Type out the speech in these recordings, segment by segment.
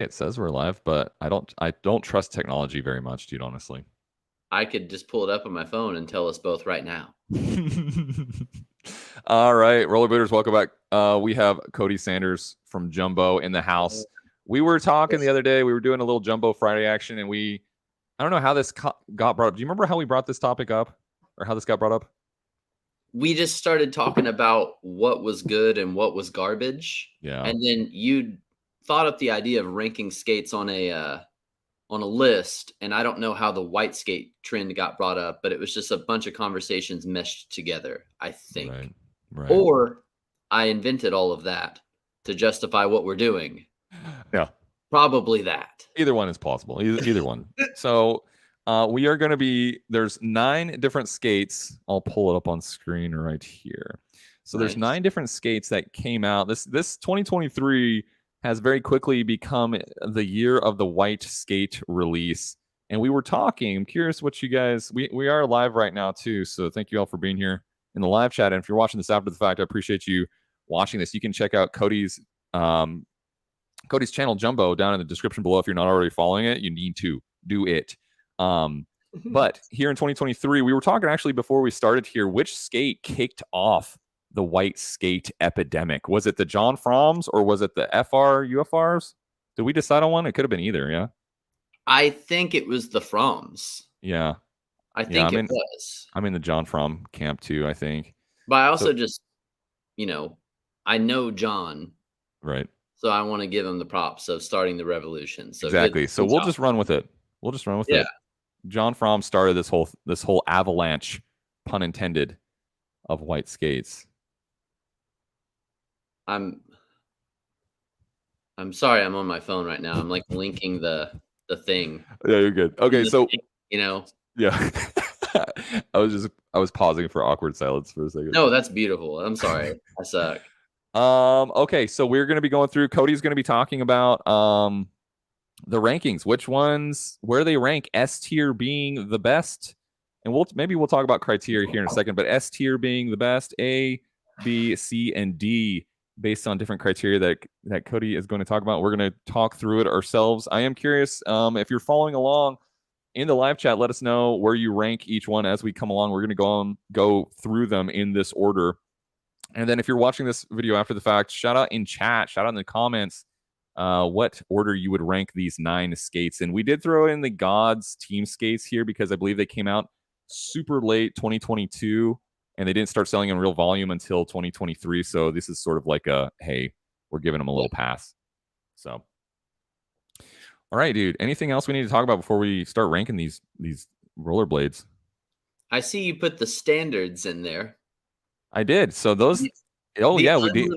It says we're live, but I don't trust technology very much, dude, honestly. I could just pull it up on my phone and tell us both right now. All right, rollerbladers, welcome back. We have Cody Sanders from Jumbo in the house. We were talking the other day. We were doing a little Jumbo Friday action, and I don't know how this got brought up. Do you remember how we brought this topic up, or how this got brought up? We just started talking about what was good and what was garbage. Yeah. And then you thought up the idea of ranking skates on a list, and I don't know how the white skate trend got brought up, but it was just a bunch of conversations meshed together, I think. Right. Or I invented all of that to justify what we're doing. Yeah. Probably that. Either one is possible. Either one. So we are going to be, there's 9 different skates. I'll pull it up on screen right here. So there's 9 different skates that came out. This 2023 has very quickly become the year of the white skate release. And we were talking, I'm curious what you guys, we are live right now too. So thank you all for being here in the live chat. And if you're watching this after the fact, I appreciate you watching this. You can check out Cody's channel Jumbo down in the description below. If you're not already following it, you need to do it. But here in 2023, we were talking actually before we started here, which skate kicked off the white skate epidemic? Was it the John Froms or was it the FR UFRs? Did we decide on one? It could have been either. Yeah. I think it was the Froms. Yeah. I think it was. I'm in the John From camp too, I think. But I also I know John. Right. So I want to give him the props of starting the revolution. So exactly. So we'll just run with it. Yeah. John Fromm started this whole avalanche, pun intended, of white skates. I'm sorry, I'm on my phone right now. I'm like linking the thing. Yeah, you're good. Okay, so Yeah. I was pausing for awkward silence for a second. No, that's beautiful. I'm sorry. I suck. Okay, so we're going to be going through, Cody's going to be talking about the rankings, which ones, where they rank, S tier being the best, and maybe we'll talk about criteria here in a second, but S tier being the best, A, B, C, and D, based on different criteria that Cody is going to talk about. We're going to talk through it ourselves. I am curious, if you're following along in the live chat, let us know where you rank each one as we come along. We're going to go through them in this order. And then if you're watching this video after the fact, shout out in chat, shout out in the comments, what order you would rank these 9 skates. And we did throw in the Gods team skates here because I believe they came out super late 2022 and they didn't start selling in real volume until 2023. So this is sort of like hey, we're giving them a little pass. So, all right, dude. Anything else we need to talk about before we start ranking these rollerblades? I see you put the standards in there. I did. So those, we did.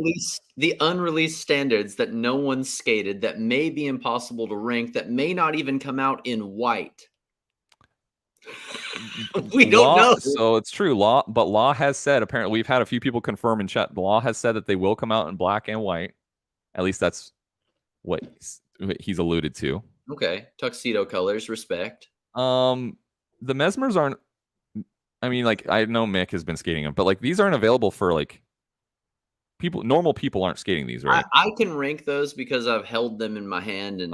The unreleased standards that no one skated, that may be impossible to rank, that may not even come out in white. We don't know. So it's true. Law has said, apparently, we've had a few people confirm in chat. The law has said that they will come out in black and white. At least that's what he's alluded to. Okay. Tuxedo colors, respect. The Mesmers aren't, I mean, like, I know Mick has been skating them, but like these aren't available for like normal people aren't skating these, right? I can rank those because I've held them in my hand and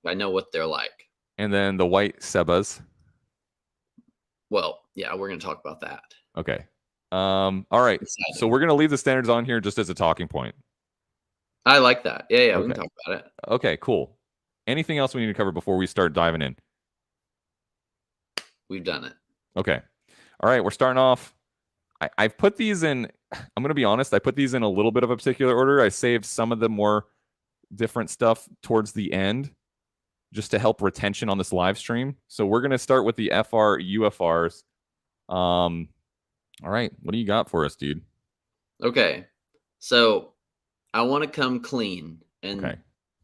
I know what they're like. And then the white Sebas. Well, yeah, we're going to talk about that. Okay. All right. So we're going to leave the standards on here just as a talking point. I like that. Yeah, okay. We can talk about it. Okay, cool. Anything else we need to cover before we start diving in? We've done it. Okay. All right, we're starting off. I've put these in, I'm going to be honest, I put these in a little bit of a particular order. I saved some of the more different stuff towards the end just to help retention on this live stream. So we're going to start with the FR UFRs. All right, what do you got for us, dude? Okay, so I want to come clean, and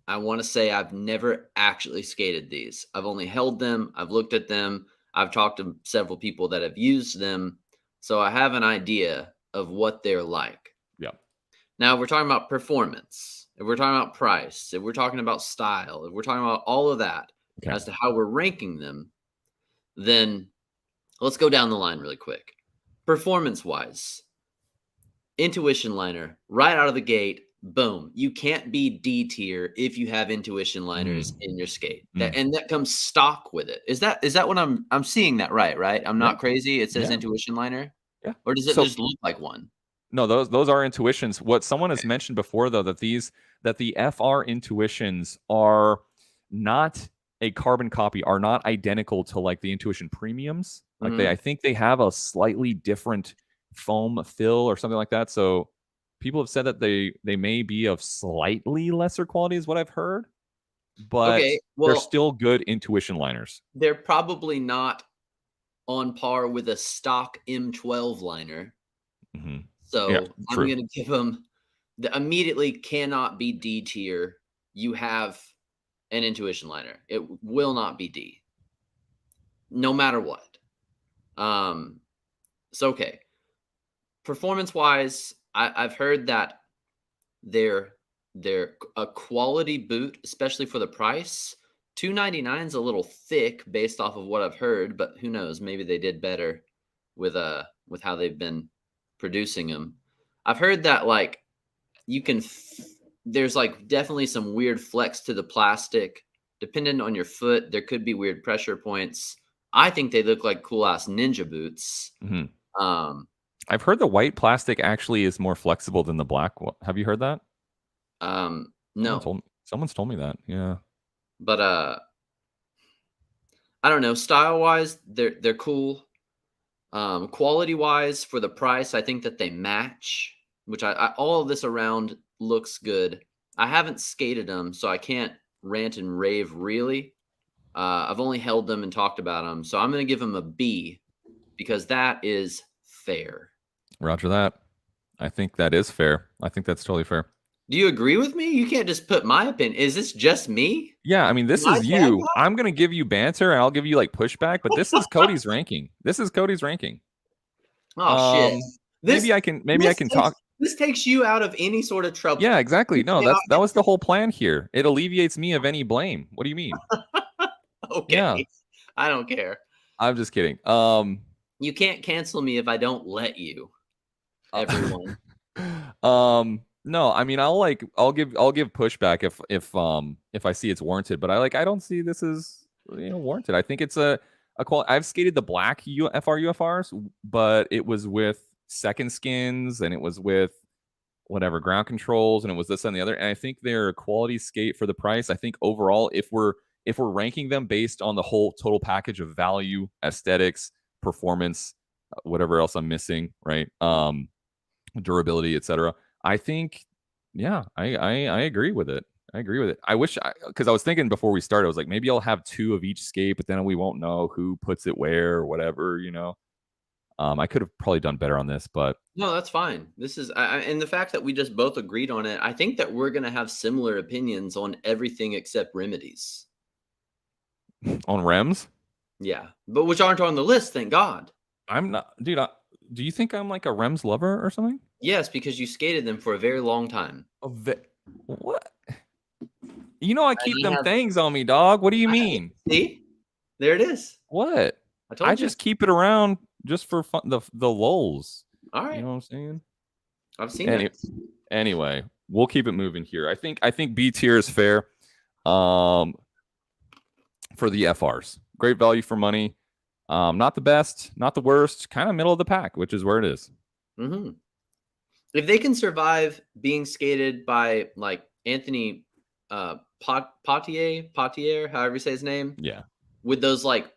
I want to say I've never actually skated these. I've only held them. I've looked at them. I've talked to several people that have used them, so I have an idea of what they're like. Yeah. Now, if we're talking about performance, if we're talking about price, if we're talking about style, if we're talking about all of that as to how we're ranking them, then let's go down the line really quick. Performance-wise, Intuition liner, right out of the gate, boom, you can't be D tier if you have intuition liners in your skate. And that comes stock with it. Is that what I'm seeing that right? I'm not crazy. It says intuition liner. Yeah. Or does it just look like one? No, those are intuitions. What someone has mentioned before, though, that the FR intuitions are not a carbon copy, are not identical to like the intuition premiums. Like I think they have a slightly different foam fill or something like that. So people have said that they may be of slightly lesser quality, is what I've heard. But they're still good intuition liners. They're probably not on par with a stock M12 liner. So I'm going to give them the immediately cannot be D tier. You have an intuition liner. It will not be D. No matter what. So, okay. Performance-wise, I've heard that they're a quality boot, especially for the price. $299 is a little thick based off of what I've heard, but who knows? Maybe they did better with how they've been producing them. I've heard that like there's like definitely some weird flex to the plastic. Depending on your foot, there could be weird pressure points. I think they look like cool ass ninja boots. I've heard the white plastic actually is more flexible than the black one. Have you heard that? No. Someone's told me that. Yeah. But I don't know. Style wise, they're cool. Quality wise, for the price, I think that they match. Which all of this around looks good. I haven't skated them, so I can't rant and rave really. I've only held them and talked about them, so I'm going to give them a B because that is fair. Roger that. I think that is fair. I think that's totally fair. Do you agree with me? You can't just put my opinion. Is this just me? Yeah, I mean, this is you. I'm going to give you banter, and I'll give you like pushback, but this is Cody's ranking. This is Cody's ranking. Oh, shit. Maybe I can talk. This takes you out of any sort of trouble. Yeah, exactly. No, that was the whole plan here. It alleviates me of any blame. What do you mean? Okay. Yeah. I don't care. I'm just kidding. You can't cancel me if I don't let you. Everyone. No, I mean I'll give pushback if I see it's warranted, but I don't see this as warranted. I think it's a quality. I've skated the black UFRs, but it was with second skins and it was with whatever ground controls and it was this and the other. And I think they're a quality skate for the price. I think overall, if we're ranking them based on the whole total package of value, aesthetics, performance, whatever else I'm missing, right? Durability, etc. I think, yeah, I agree with it. I wish, because I was thinking before we started, I was like, maybe I'll have 2 of each skate, but then we won't know who puts it where or whatever, I could have probably done better on this, but no, that's fine. This is, and the fact that we just both agreed on it, I think that we're going to have similar opinions on everything except remedies. On rems? Yeah, but which aren't on the list, thank God. I'm not, dude. Do you think I'm like a rems lover or something? Yes, because you skated them for a very long time. What? I keep them things on me, dog. What do you mean? See? There it is. What? I just keep it around just for fun, the lulz. All right. You know what I'm saying? I've seen it. Anyway, we'll keep it moving here. I think B tier is fair. For the FRs. Great value for money. Not the best, not the worst, kind of middle of the pack, which is where it is. Mm-hmm. If they can survive being skated by like Anthony Potier, however you say his name, yeah, with those like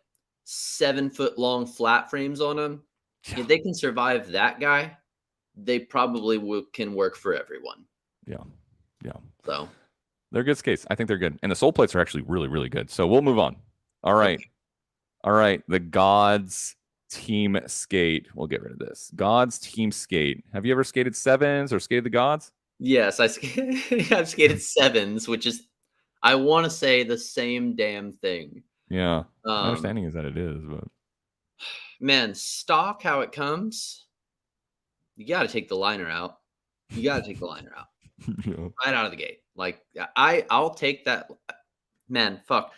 7-foot long flat frames on them, if they can survive that guy, they probably can work for everyone. Yeah. So they're good skates. I think they're good, and the sole plates are actually really, really good. So we'll move on. All right. Okay. All right, the Gods Team Skate. We'll get rid of this. Gods Team Skate. Have you ever skated 7s or skated the Gods? Yes, I've skated 7s, which is, I want to say, the same damn thing. Yeah, my understanding is that it is. But man, stock how it comes, you got to take the liner out. Yeah. Right out of the gate. Like, I'll take that. Man, fuck.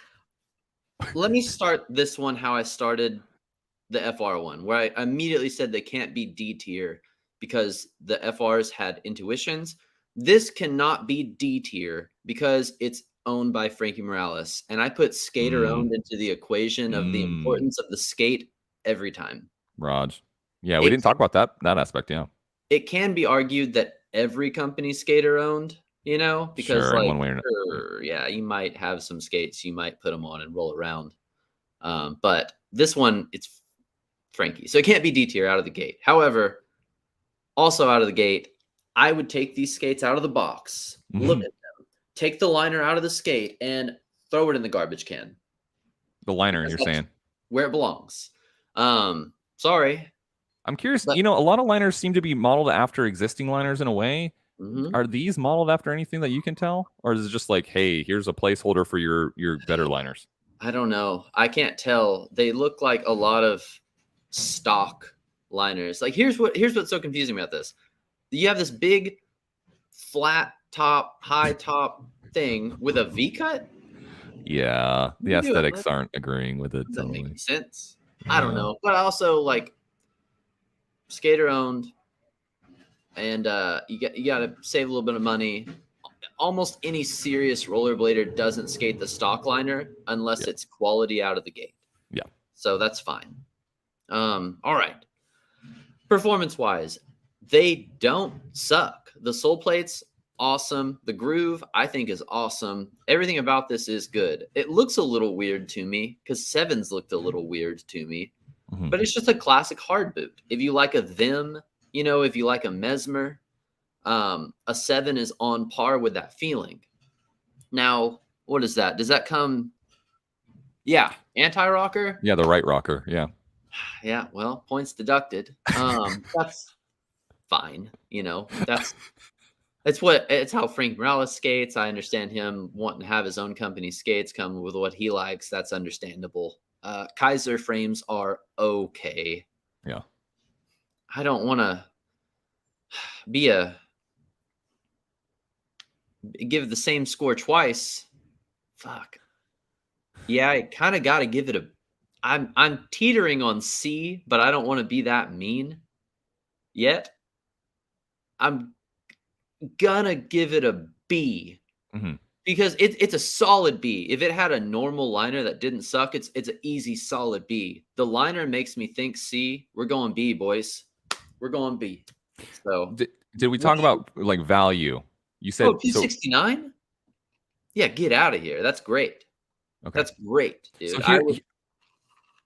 Let me start this one how I started the FR one, where I immediately said they can't be D tier because the FRs had intuitions. this cannot be D tier because it's owned by Frankie Morales. And I put skater owned into the equation of the importance of the skate every time. Raj. Yeah, we didn't talk about that aspect. Yeah. It can be argued that every company's skater owned, because sure, like, in one way or sure, yeah, you might have some skates, you might put them on and roll around. But this one, it's Frankie. So it can't be D tier out of the gate. However, also out of the gate, I would take these skates out of the box, look at them, take the liner out of the skate, and throw it in the garbage can. The liner, you're saying? Where it belongs. Sorry. I'm curious, a lot of liners seem to be modeled after existing liners in a way. Are these modeled after anything that you can tell? Or is it just like, hey, here's a placeholder for your better liners? I don't know. I can't tell. They look like a lot of stock liners. Like here's what's so confusing about this. You have this big flat top, high top thing with a V cut. Yeah, the aesthetics aren't agreeing with it. Does that make any sense? Yeah. I don't know, but also like skater owned, and you got to save a little bit of money. Almost any serious rollerblader doesn't skate the stock liner unless it's quality out of the gate. Yeah, so that's fine. All right, performance wise, they don't suck. The sole plate's awesome. The groove, I think, is awesome. Everything about this is good. It looks a little weird to me because sevens looked a little weird to me, but it's just a classic hard boot. If you like a Them, if you like a Mesmer, a 7 is on par with that feeling. Now, what is that? Does that come? Yeah, anti-rocker? Yeah, the right rocker. Yeah. Yeah, well, points deducted. That's fine. It's how Frank Morales skates. I understand him wanting to have his own company skates come with what he likes. That's understandable. Kaiser frames are okay. Yeah. I don't want to give the same score twice. Fuck. Yeah, I kind of got to give it I'm teetering on C, but I don't want to be that mean yet. I'm gonna give it a B because it's a solid B. If it had a normal liner that didn't suck, it's an easy solid B. The liner makes me think C. We're going B, boys. We're going B. So did we talk about like value? You said $269. Yeah, get out of here. That's great. Okay, that's great, dude. So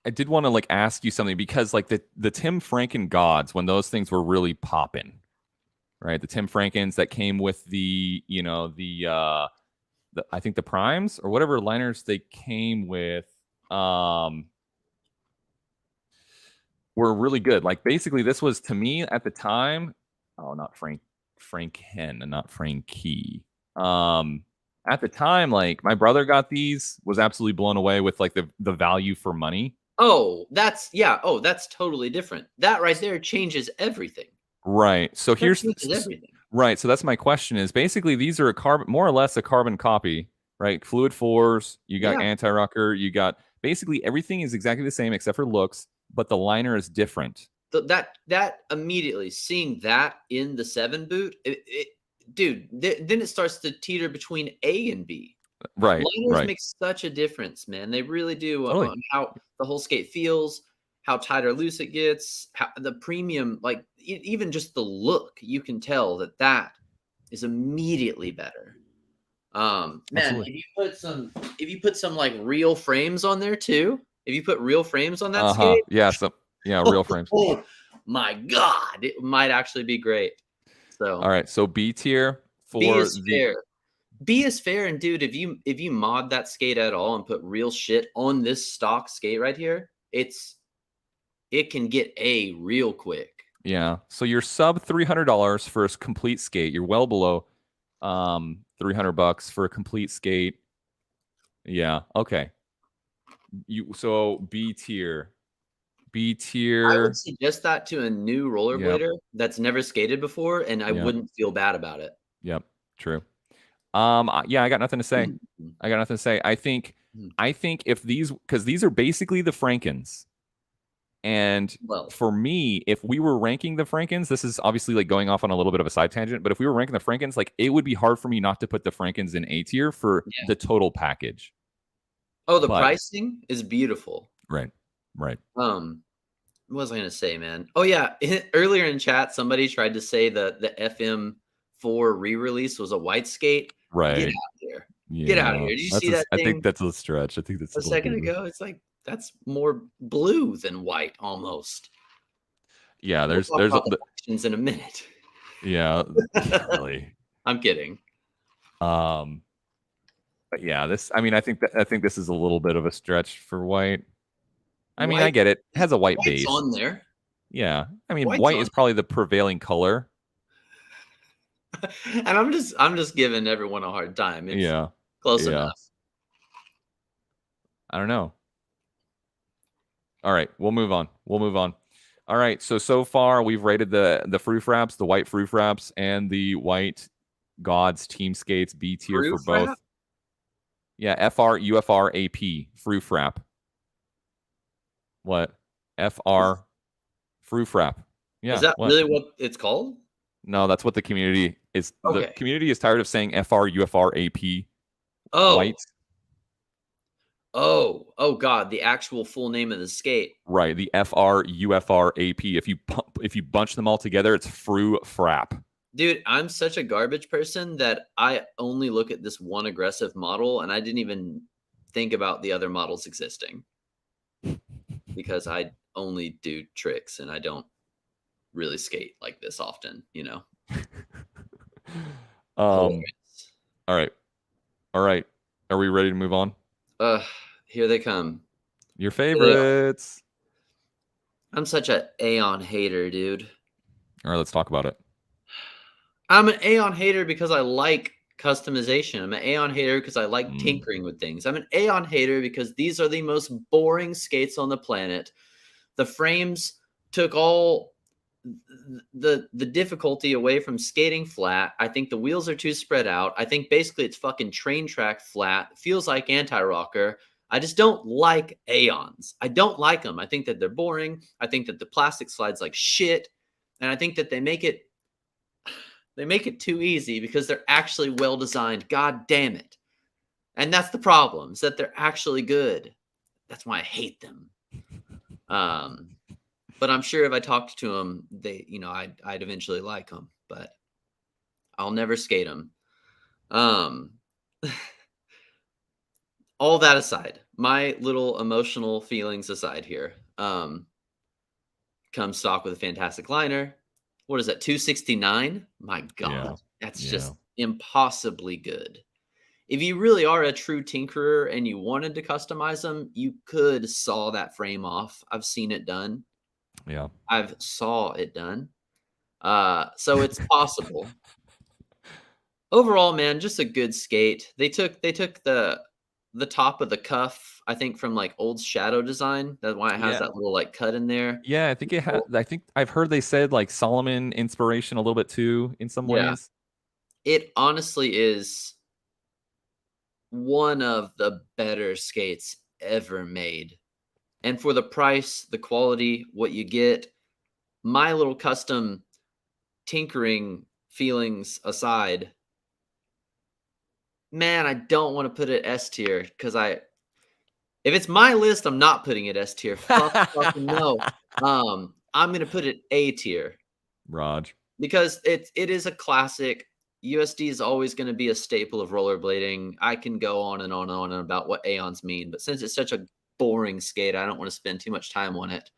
I did want to like ask you something because like the Tim Franken gods, when those things were really popping, right? The Tim Frankens that came with the I think the primes or whatever liners they came with were really good. Like basically this was to me at the time, not Franken and not Frankie. At the time, like my brother got these, was absolutely blown away with like the value for money. Oh, that's totally different. That right there changes everything. Right. So here's everything. Right. So that's my question is basically these are more or less a carbon copy, right? Fluid 4s, you got anti-rocker, you got basically everything is exactly the same except for looks, but the liner is different. That immediately seeing that in the 7 boot, dude, then it starts to teeter between A and B. Right. Liners make such a difference, man. They really do on how the whole skate feels, how tight or loose it gets, how the premium, like even just the look, you can tell that is immediately better. Man, if you put some like real frames on there too, if you put real frames on that skate, real frames. Oh my God, it might actually be great. So all right, so B tier for fair. B is fair, and dude, if you mod that skate at all and put real shit on this stock skate right here, it can get A real quick. Yeah. So you're sub $300 for a complete skate. You're well below $300 for a complete skate. Yeah. Okay. So B tier. I would suggest that to a new rollerblader that's never skated before, and I wouldn't feel bad about it. Yep. True. I got nothing to say. I think if these, because these are basically the Frankens, And Well, for me, if we were ranking the Frankens, this is obviously like going off on a little bit of a side tangent, but if we were ranking the Frankens, like it would be hard for me not to put the Frankens in A tier for the total package. Oh, the pricing is beautiful. Right. What was I going to say, man? Oh yeah, earlier in chat, somebody tried to say the FM4 re-release was a white skate. Right. Get out of here. Yeah. Get out of here. Did you see that thing? I think that's a stretch. I think that's a second ago. It's like that's more blue than white almost. Yeah, there's the questions in a minute. Yeah, really. I'm kidding. But yeah, I think this is a little bit of a stretch for white. I mean, I get it. It has a white base on there. Yeah. I mean, white is probably the prevailing color. And I'm just giving everyone a hard time. It's close enough. I don't know. All right, we'll move on. All right, so far we've rated the Frou Fraps, the white Frou Fraps, and the white Gods Team Skates B tier for both. Yeah, FR, UFR, AP, Frou Frap. What? FR, Frou Frap. Yeah. Is that really what it's called? No, that's what the community is. Okay. The community is tired of saying FR, UFR, AP. Oh. White. Oh God, the actual full name of the skate. Right, the FR, UFR, AP. If you bunch them all together, it's Frou Frap. Dude, I'm such a garbage person that I only look at this one aggressive model, and I didn't even think about the other models existing because I only do tricks and I don't really skate like this often, you know. All right. Are we ready to move on? Here they come. Your favorites. I'm such an Aeon hater, dude. All right, let's talk about it. I'm an Aeon hater because I like customization. I'm an Aeon hater because I like tinkering with things. I'm an Aeon hater because these are the most boring skates on the planet. The frames took all the difficulty away from skating flat. I think the wheels are too spread out. I think basically it's fucking train track flat. It feels like anti-rocker. I just don't like Aeons. I don't like them. I think that they're boring. I think that the plastic slides like shit. And I think that they make it too easy because they're actually well designed. God damn it. And that's the problem, is that they're actually good. That's why I hate them. But I'm sure if I talked to them, I'd eventually like them, but I'll never skate them. All that aside, my little emotional feelings aside here, comes stock with a fantastic liner. What is that, 269? My God, that's just impossibly good. If you really are a true tinkerer and you wanted to customize them, you could saw that frame off. I've seen it done. Yeah. I've saw it done. So it's possible. Overall, man, just a good skate. They took the top of the cuff, I think, from like old Shadow design. That's why it has that little like cut in there. Yeah, I think it had. I think I've heard they said like Solomon inspiration a little bit too in some ways. It honestly is one of the better skates ever made. And for the price, the quality, what you get, my little custom tinkering feelings aside, man, I don't want to put it S tier because if it's my list, I'm not putting it S tier. Fucking no. I'm gonna put it A tier. Raj. Because it is a classic. USD is always going to be a staple of rollerblading. I can go on and on and on about what Aeons mean, but since it's such a boring skate, I don't want to spend too much time on it.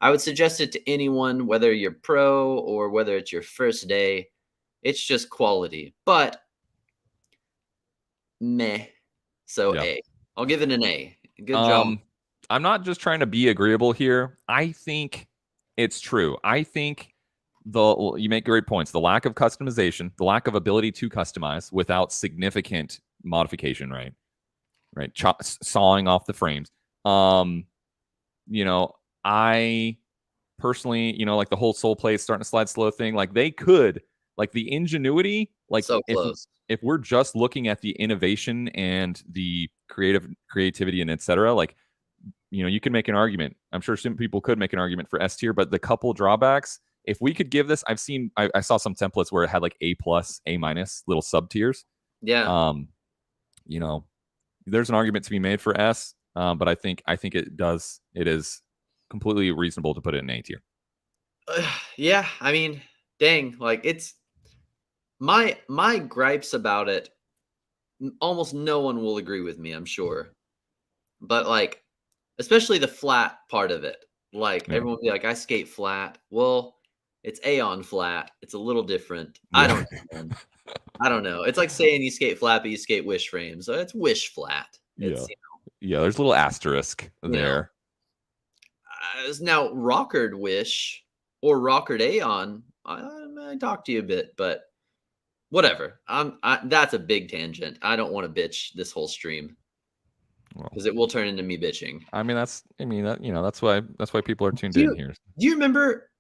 I would suggest it to anyone, whether you're pro or whether it's your first day. It's just quality, but meh. So A. I'll give it an A. Good job. I'm not just trying to be agreeable here. I think it's true. I think you make great points. The lack of customization, the lack of ability to customize without significant modification, right? Sawing off the frames. I personally, like the whole soul plate starting to slide slow thing, like they could, like the ingenuity, like so close. If we're just looking at the innovation and the creativity and etc., like, you can make an argument. I'm sure some people could make an argument for S tier, but the couple drawbacks, if we could give this, I saw some templates where it had like A+, A-, little sub tiers. Yeah. You know, there's an argument to be made for S, but I think it is completely reasonable to put it in A tier. Yeah, I mean, dang, like it's my gripes about it. Almost no one will agree with me, I'm sure. But like, especially the flat part of it, like everyone will be like, I skate flat. Well, it's Aeon flat. It's a little different. Yeah. I don't know. It's like saying you skate flat, but you skate wish frames. So it's wish flat. It's, yeah, there's a little asterisk there. Now, rockered wish or rockered Aeon, I talk to you a bit, but whatever. That's a big tangent. I don't want to bitch this whole stream because it will turn into me bitching. That's why people are tuned in here. Do you remember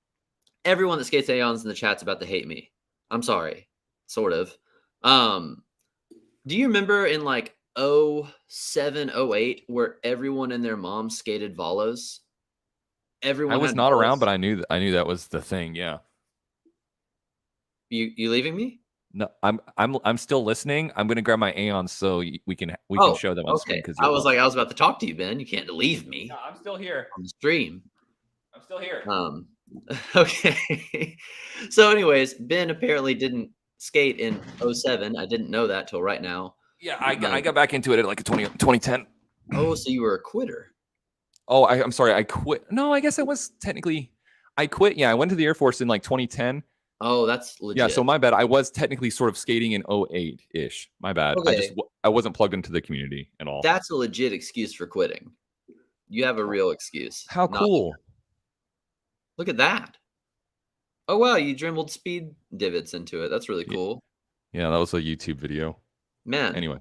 everyone that skates Aeons in the chat's about to hate me? I'm sorry, sort of. Do you remember in like 07, 08 where everyone and their mom skated Volos? Everyone. I was not around, but I knew that was the thing. Yeah. You leaving me? No, I'm still listening. I'm gonna grab my Aeon so we can show them on screen. Because I was about to talk to you, Ben. You can't leave me. No, I'm still here on the stream. I'm still here. Okay. So, anyways, Ben apparently didn't skate in 07. I didn't know that till right now. Yeah, I got back into it at like 2010. Oh, so you were a quitter. Oh, I'm sorry. I quit. No, I guess I was technically. I quit. Yeah, I went to the Air Force in like 2010. Oh, that's legit. Yeah, so my bad. I was technically sort of skating in 08-ish. My bad. Okay. I wasn't plugged into the community at all. That's a legit excuse for quitting. You have a real excuse. How cool. Look at that. Oh, wow. You dribbled speed divots into it. That's really cool. Yeah, that was a YouTube video. Man. Anyway.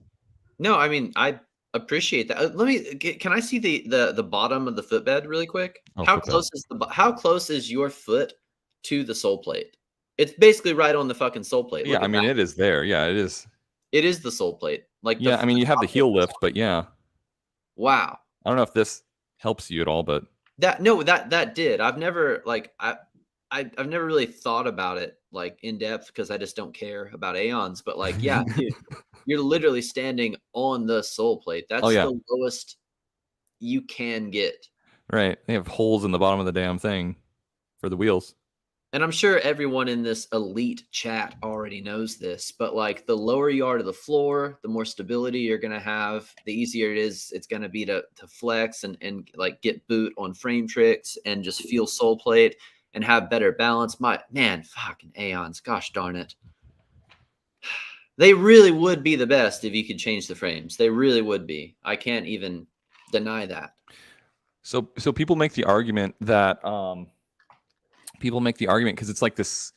No, I mean, I appreciate that. Can I see the bottom of the footbed really quick? How close is your foot to the sole plate? It's basically right on the fucking sole plate. Yeah, I mean, it is there. Yeah, it is. It is the sole plate. Like, yeah, I mean, you have the heel lift, but yeah. Wow. I don't know if this helps you at all, but that did. I've never I've never really thought about it like in depth because I just don't care about Aeons. But like, yeah, dude, you're literally standing on the sole plate. That's the lowest you can get. Right. They have holes in the bottom of the damn thing for the wheels. And I'm sure everyone in this elite chat already knows this, but like the lower you are to the floor, the more stability you're going to have, the easier it's going to be to flex and like get boot on frame tricks and just feel sole plate and have better balance. Fucking Aeons, gosh darn it. They really would be the best if you could change the frames. They really would be. I can't even deny that. So people make the argument that because it's like this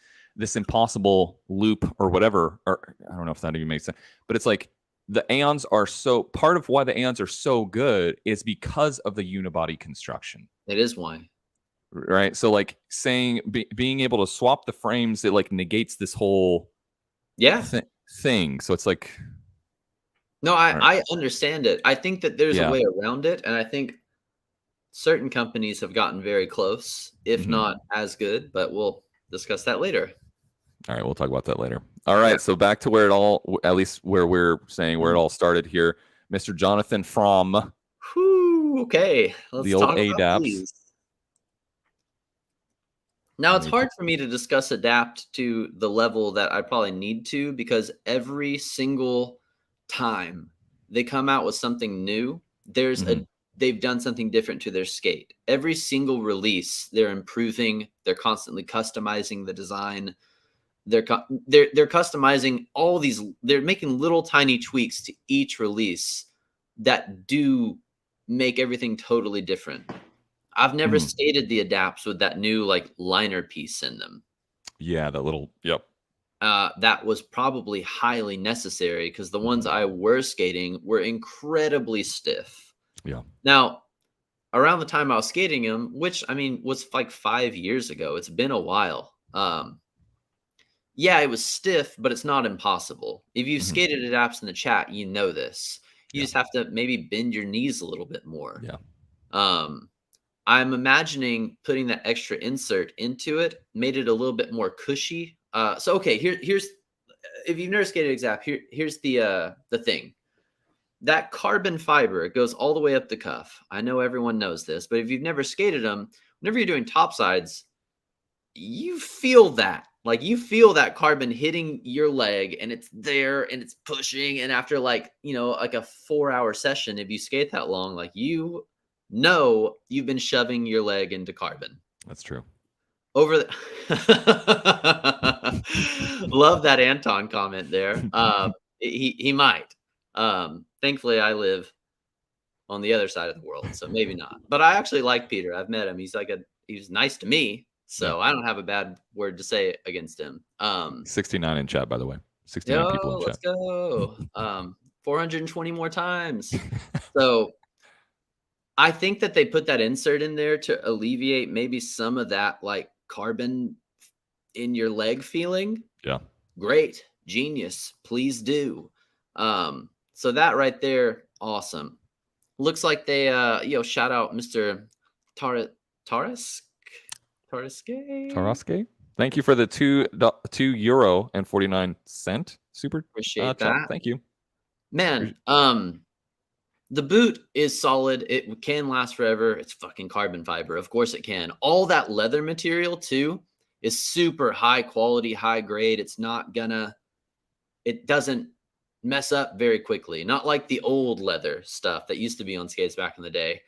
impossible loop or whatever, or I don't know if that even makes sense, but it's like the Aeons are part of why the Aeons are so good is because of the unibody construction. It is why. Right. So like saying being able to swap the frames, it like negates this whole thing. So it's like, no, I understand it. I think that there's a way around it. And I think certain companies have gotten very close, if not as good, but we'll discuss that later. All right, we'll talk about that later. All right, so back to where it all, at least where we're saying where it all started here. Mr. Jonathan from okay. Let's the old ADAPs. Now, it's hard for me to discuss adapt to the level that I probably need to because every single time they come out with something new, they've done something different to their skate. Every single release, they're improving. They're constantly customizing the design. They're customizing all these. They're making little tiny tweaks to each release that do make everything totally different. I've never skated the adapts with that new like liner piece in them. Yeah, that little. Yep. That was probably highly necessary because the ones I were skating were incredibly stiff. Yeah. Now, around the time I was skating them, which I mean was like 5 years ago, it's been a while. Yeah, it was stiff, but it's not impossible. If you've skated adapts in the chat, you know this. You just have to maybe bend your knees a little bit more. Yeah. I'm imagining putting that extra insert into it made it a little bit more cushy. So okay, here's if you've never skated Exap, here's the thing. That carbon fiber, it goes all the way up the cuff. I know everyone knows this, but if you've never skated them, whenever you're doing topsides, you feel that. Like you feel that carbon hitting your leg and it's there and it's pushing. And after like, like a 4-hour session, if you skate that long, like you know you've been shoving your leg into carbon. That's true. Over the love that Anton comment there. He might. Thankfully, I live on the other side of the world, so maybe not. But I actually like Peter. I've met him. He's nice to me, so I don't have a bad word to say against him. 69 in chat, by the way. 69 people in chat. Let's go. 420 more times. So I think that they put that insert in there to alleviate maybe some of that like carbon in your leg feeling. Yeah. Great. Genius. Please do. So that right there, awesome. Looks like they shout out Mr. Taraske. Thank you for the €2.49 super. Appreciate that. Thank you. Man, the boot is solid. It can last forever. It's fucking carbon fiber. Of course it can. All that leather material too is super high quality, high grade. It doesn't mess up very quickly. Not like the old leather stuff that used to be on skates back in the day.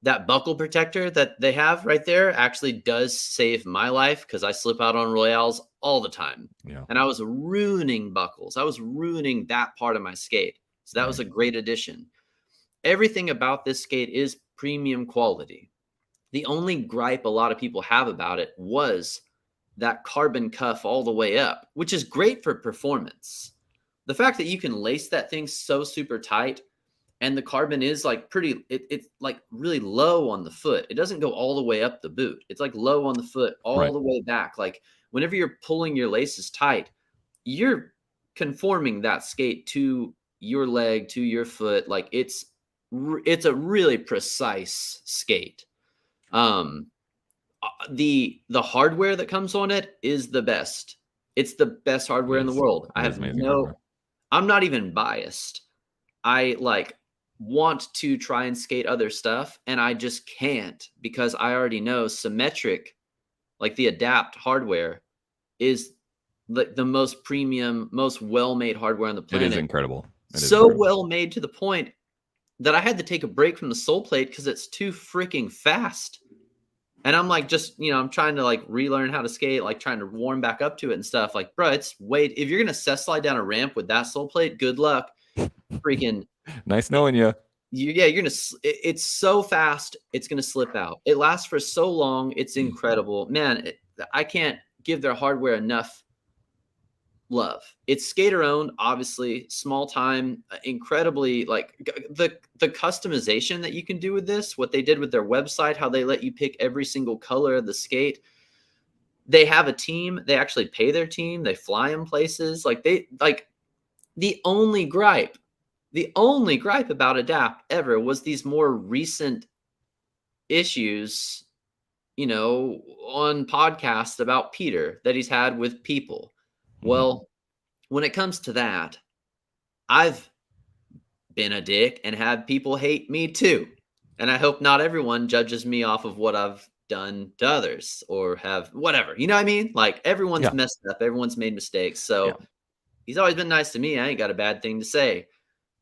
That buckle protector that they have right there actually does save my life because I slip out on royales all the time. Yeah. And I was ruining buckles. I was ruining that part of my skate. So that was a great addition. Everything about this skate is premium quality. The only gripe a lot of people have about it was that carbon cuff all the way up, which is great for performance. The fact that you can lace that thing so super tight and the carbon is like it's like really low on the foot. It doesn't go all the way up the boot. It's like low on the foot all the way back. Like whenever you're pulling your laces tight, you're conforming that skate to your leg, to your foot. Like it's a really precise skate. The hardware that comes on it is the best. It's the best hardware in the world. I'm not even biased. I want to try and skate other stuff and I just can't because I already know symmetric, like the Adapt hardware is the most premium, most well-made hardware on the planet. It is incredible. Well made to the point that I had to take a break from the sole plate because it's too freaking fast. And I'm like, I'm trying to relearn how to skate, trying to warm back up to it and stuff. Like, bro, if you're going to cess slide down a ramp with that sole plate, good luck. Freaking nice knowing you. You're going to, it's so fast. It's going to slip out. It lasts for so long. It's incredible, man. I can't give their hardware enough love. It's skater owned, obviously, small time, incredibly the customization that you can do with this, what they did with their website, how they let you pick every single color of the skate. They have a team. They actually pay their team. They fly them places. The only gripe about Adapt ever was these more recent issues, on podcasts about Peter that he's had with people. Well, when it comes to that, I've been a dick and had people hate me too. And I hope not everyone judges me off of what I've done to others or have whatever. You know what I mean? Everyone's messed up. Everyone's made mistakes. So he's always been nice to me. I ain't got a bad thing to say.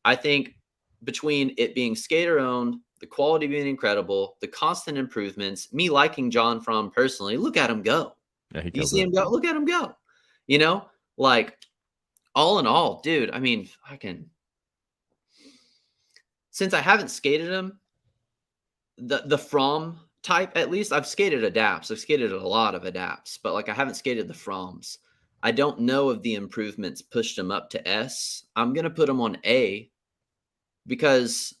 I think between it being skater owned, the quality being incredible, the constant improvements, me liking Jon Fromm personally, look at him go. Yeah, you see him go, look at him go. All in all, dude, I mean, since I haven't skated him, the Fromm type, at least I've skated Adapts. I've skated a lot of Adapts, but I haven't skated the Fromms. I don't know if the improvements pushed him up to S. I'm going to put him on A because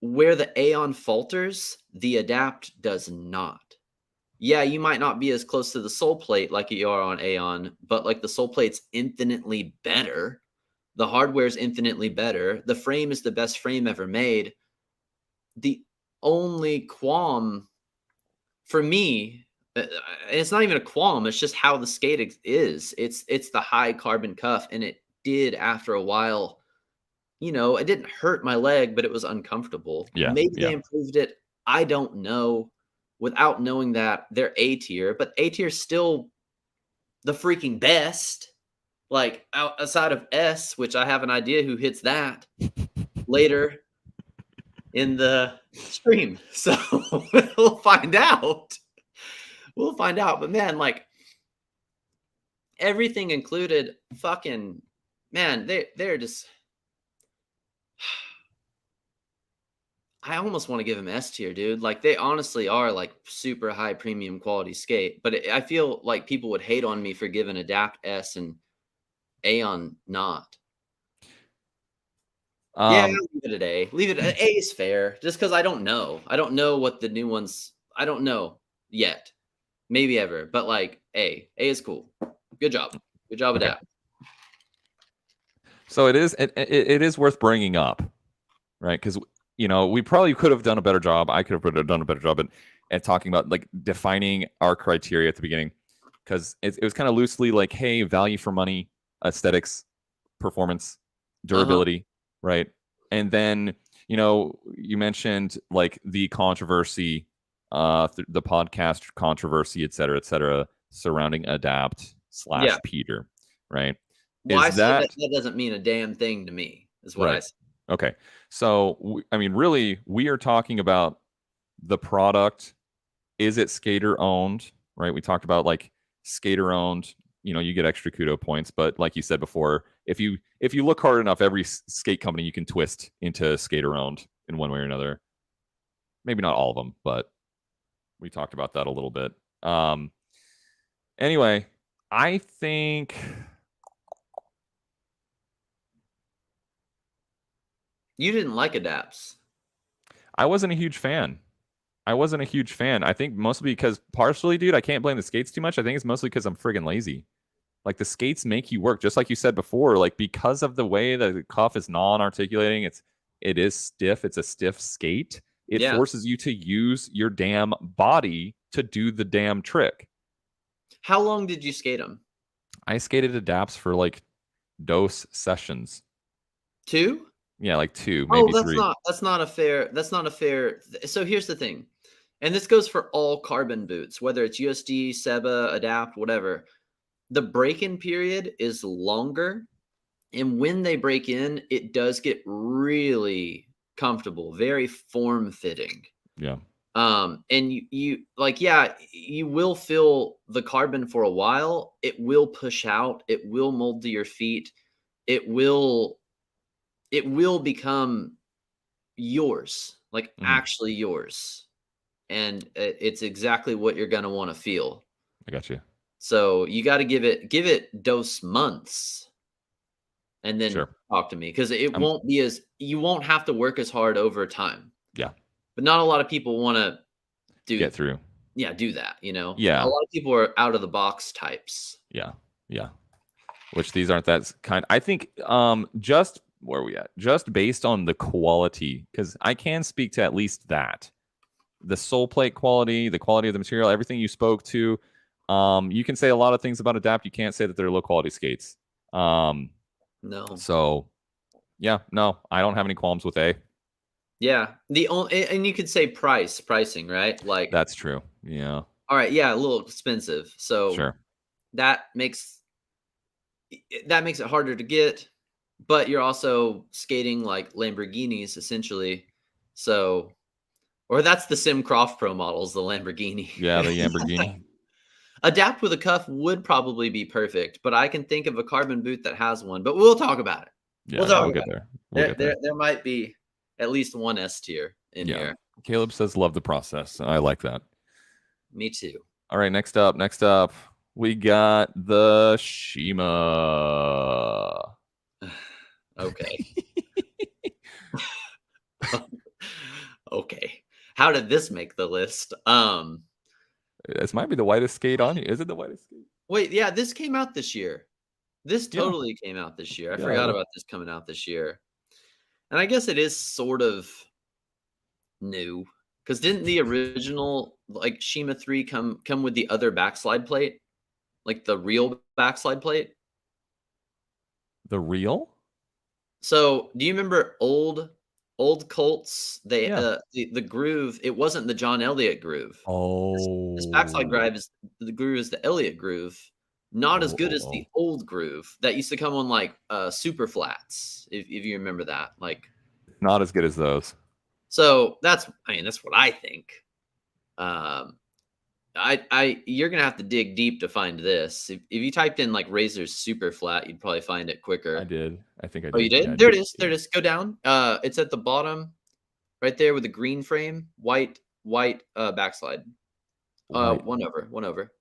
where the Aeon falters, the Adapt does not. Yeah, you might not be as close to the sole plate like you are on Aeon, but the sole plate's infinitely better. The hardware's infinitely better. The frame is the best frame ever made. The only qualm for me, it's not even a qualm. It's just how the skate is. It's the high carbon cuff, and it did after a while. It didn't hurt my leg, but it was uncomfortable. Yeah. Maybe Yeah. they improved it. I don't know. Without knowing that, they're A tier, but A tier is still the freaking best. Like outside of S, which I have an idea who hits that later in the stream. So we'll find out. We'll find out. But man, like everything included, fucking man, they're just. I almost want to give them S tier, dude. Like they honestly are like super high premium quality skate. But I feel like people would hate on me for giving Adapt S and Aeon not. Yeah, leave it at A. Leave it at A is fair. Just because I don't know. I don't know what the new ones. I don't know yet. Maybe ever. But like A. A is cool. Good job. Good job, Okay. Adapt. So it is worth bringing up, right? Because we probably could have done a better job. I could have done a better job at talking about like defining our criteria at the beginning, because it was kind of loosely like, hey, value for money, aesthetics, performance, durability, right? And then you mentioned like the controversy, the podcast controversy, et cetera, surrounding Adapt / Peter, right? Well, I say that doesn't mean a damn thing to me, is what I say. Okay. So, really, we are talking about the product. Is it skater owned, right? We talked about like skater owned, you get extra kudo points. But like you said before, if you look hard enough, every skate company you can twist into skater owned in one way or another. Maybe not all of them, but we talked about that a little bit. Anyway, I think... You didn't like Adapts. I wasn't a huge fan. I think mostly because, partially, dude, I can't blame the skates too much. I think it's mostly because I'm friggin' lazy. Like, the skates make you work, just like you said before. Like, because of the way that the cuff is non-articulating, it is stiff. It's a stiff skate. It forces you to use your damn body to do the damn trick. How long did you skate them? I skated Adapts for like dose sessions. 2? Yeah, like 2, maybe 3. That's not a fair. So here's the thing, and this goes for all carbon boots, whether it's USD, Seba, Adapt, whatever. The break-in period is longer, and when they break in, it does get really comfortable, very form-fitting. Yeah. And you like, you will feel the carbon for a while. It will push out. It will mold to your feet. It will become yours, like actually yours. And it's exactly what you're going to want to feel. I got you. So you got to give it dose months and then talk to me, because won't be you won't have to work as hard over time. Yeah. But not a lot of people want to get through. Yeah, do that, Yeah. A lot of people are out of the box types. Yeah. Yeah. Which these aren't that kind. I think just where are we at? Just based on the quality, because I can speak to at least that. The sole plate quality, the quality of the material, everything you spoke to. You can say a lot of things about Adapt. You can't say that they're low quality skates. No. So, yeah, no, I don't have any qualms with A. Yeah. And you could say pricing, right? Like, that's true. Yeah. All right. Yeah, a little expensive. So sure. That makes it harder to get, but you're also skating like Lamborghinis essentially. So, or that's the Sim Croft Pro models, the Lamborghini. Yeah, the Lamborghini. Adapt with a cuff would probably be perfect, but I can think of a carbon boot that has one. But we'll talk about it. Yeah, we'll get there. There might be at least one S tier in here. Caleb says, "Love the process." I like that. Me too. All right, next up, we got the Shima. Okay. Okay. How did this make the list? This might be the whitest skate on here. Is it the whitest skate? Wait, yeah, this came out this year. This totally came out this year. I forgot about this coming out this year. And I guess it is sort of new. Because didn't the original like Shima 3 come with the other backslide plate? Like the real backslide plate? The real? So do you remember old Colts? They Yeah. the groove, it wasn't the John Elliott groove. This backslide Oh. groove is the Elliott groove. Not as good as the Oh. old groove that used to come on like super flats, if you remember that. Like Not as good as those. so that's what I think. Um you're gonna have to dig deep to find this. If you typed in like Razor's super flat, you'd probably find it I quicker. did. I think I Oh, you did. Yeah, I did? There did. it is. There Yeah. it is. Go down. It's at the bottom, right there with the green frame, white backslide. White. One over.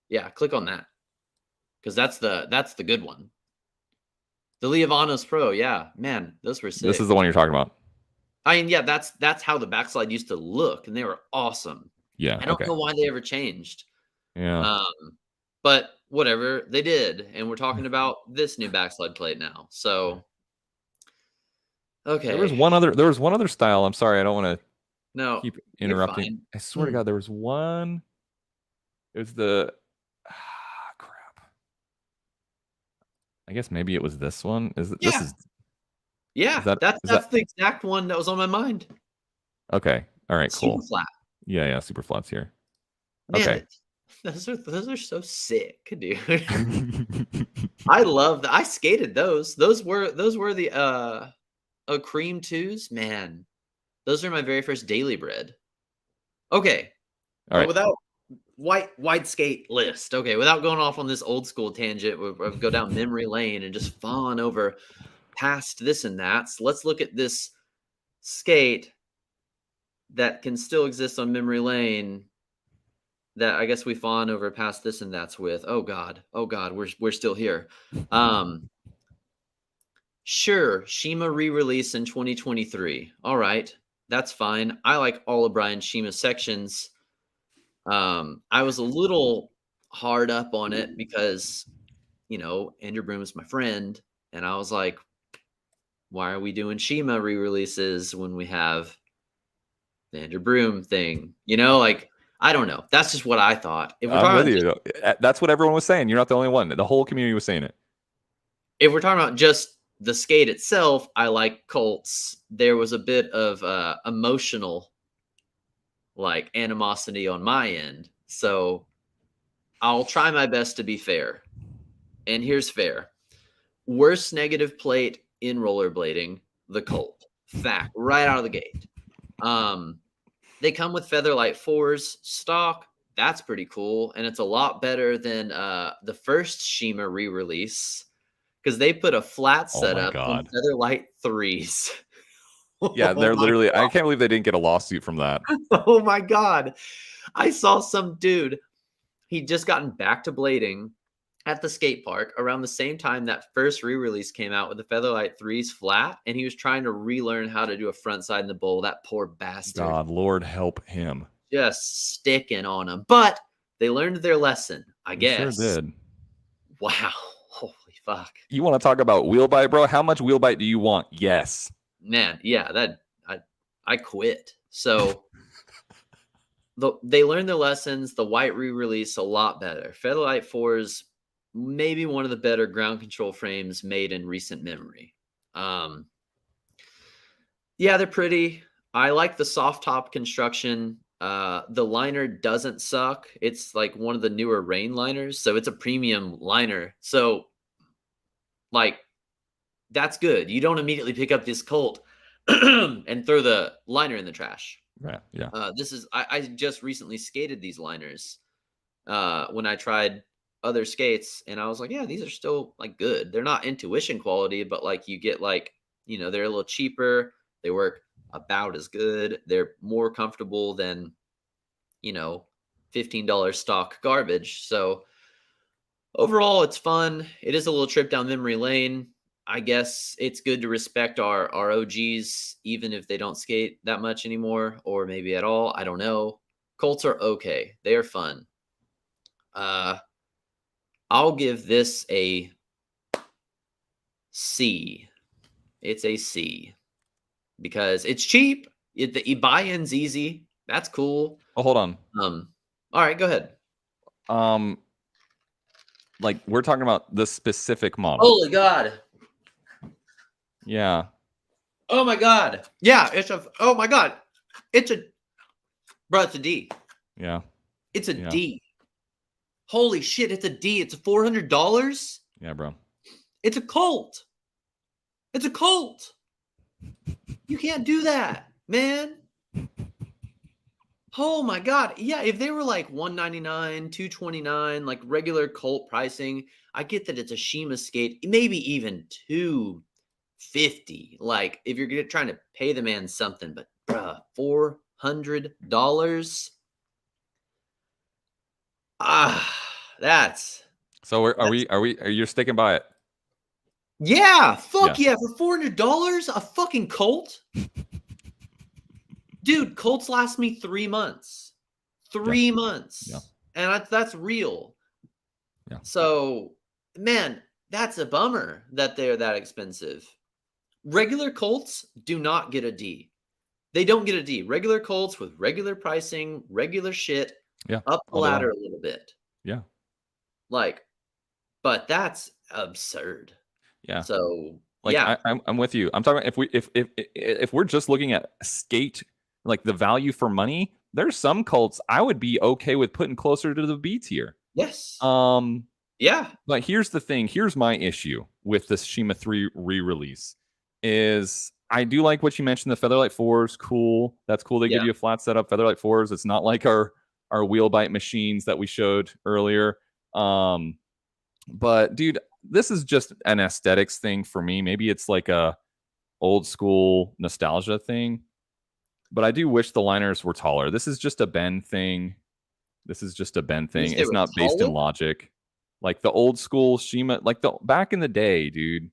Yeah, click on that because that's the good one. The Leovanos Pro. Yeah, man, those were This sick. is the one you're talking about. I mean, yeah, that's how the backslide used to look, and they were awesome. Yeah. I don't Okay. know why they ever changed. Yeah. But whatever, they did, and we're talking about this new backslide plate now. So, There was okay, one other style. I'm sorry, I don't want to no, keep you're interrupting. fine. I swear to God, there was one. It was the crap. I guess maybe it was this one. Is it, this Yeah, is yeah, that is that's that the exact one that was on my mind. okay? All right, Super cool. flat, Yeah, super flats here. man. Okay. Those are so sick, dude. I love that. I skated those. Those were the cream twos, man. Those are my very first daily bread. Okay, All but right. without white skate list. Okay, without going off on this old school tangent, we'll go down memory lane and just fawn over past this and that. So let's look at this skate that can still exist on memory lane that I guess we fawn over past this and that's with. Oh God, we're still here. Sure, Shima re-release in 2023. All right, that's fine. I like all of Brian Shima's sections. I was a little hard up on it because, Andrew Broom is my friend, and I was like, why are we doing Shima re-releases when we have the Andrew Broom thing? Like, I don't know. That's just what I thought. If we're I'm talking with about you. That's what everyone was saying. You're not the only one. The whole community was saying it. if we're talking about just the skate itself, I like Colts. There was a bit of emotional like animosity on my end. So I'll try my best to be fair. And here's fair. Worst negative plate in rollerblading, the Colt. Fact, right out of the gate. They come with Featherlight 4s stock. That's pretty cool. And it's a lot better than the first Shima re-release because they put a flat Oh my setup on God. Featherlight 3s. Yeah, Oh they're my literally. God. I can't believe they didn't get a lawsuit from that. Oh my God. I saw some dude, he'd just gotten back to blading at the skate park around the same time that first re-release came out with the Featherlight 3s flat, and he was trying to relearn how to do a front side in the bowl. That poor bastard. God, Lord help him. Just sticking on them. But they learned their lesson, I They sure guess. did. Wow. Holy fuck. You want to talk about wheel bite, bro? How much wheel bite do you want? Yes. Man, yeah, I quit. So they learned their lessons. The white re-release a lot better. Featherlight 4s, maybe one of the better ground control frames made in recent memory. Yeah, they're pretty. I like the soft top construction. The liner doesn't suck. It's like one of the newer rain liners, so it's a premium liner. So, like, that's good. You don't immediately pick up this Colt and throw the liner in the trash. Right. Yeah. This is I just recently skated these liners when I tried other skates, and I was like, yeah, these are still like good. They're not intuition quality, but like you get like they're a little cheaper. They work about as good. They're more comfortable than $15 stock garbage. So overall, it's fun. It is a little trip down memory lane. I guess it's good to respect our OGs, even if they don't skate that much anymore, or maybe at all. I don't know. Colts are okay. They are fun. I'll give this a C. It's a C because it's cheap. The buy-in's easy. That's cool. Oh, hold on. All right, go ahead. Like we're talking about the specific model. Holy God. Yeah. Oh my God. Yeah, oh my God. Bro, it's a D. Yeah. It's a D. Holy shit, it's a D. It's $400? Yeah, bro. It's a cult. It's a cult. You can't do that, man. Oh my God. Yeah, if they were like $199, $229, like regular cult pricing, I get that it's a Shima skate, maybe even $250. Like if you're trying to pay the man something, but bruh, $400. That's so. Are you sticking by it? Yeah, fuck yeah. For $400, a fucking Colt? Dude, Colts last me 3 months. 3 months. Yeah. And that's real. Yeah. So, man, that's a bummer that they're that expensive. Regular Colts do not get a D. They don't get a D. Regular Colts with regular pricing, regular shit, up the ladder a little bit. Yeah. Like, but that's absurd. Yeah. So, like, yeah. I'm with you. I'm talking if we're just looking at skate, like the value for money, there's some Colts I would be okay with putting closer to the B tier. Yes. Yeah. But here's the thing. Here's my issue with this Shima 3 re-release is I do like what you mentioned. The Featherlight 4s, cool. That's cool. They give you a flat setup. Featherlight 4s. It's not like our wheel bite machines that we showed earlier. But dude, this is just an aesthetics thing for me. Maybe it's like a old school nostalgia thing. But I do wish the liners were taller. This is just a bend thing. It's not based in logic. Like the old school Shima, like the back in the day, dude.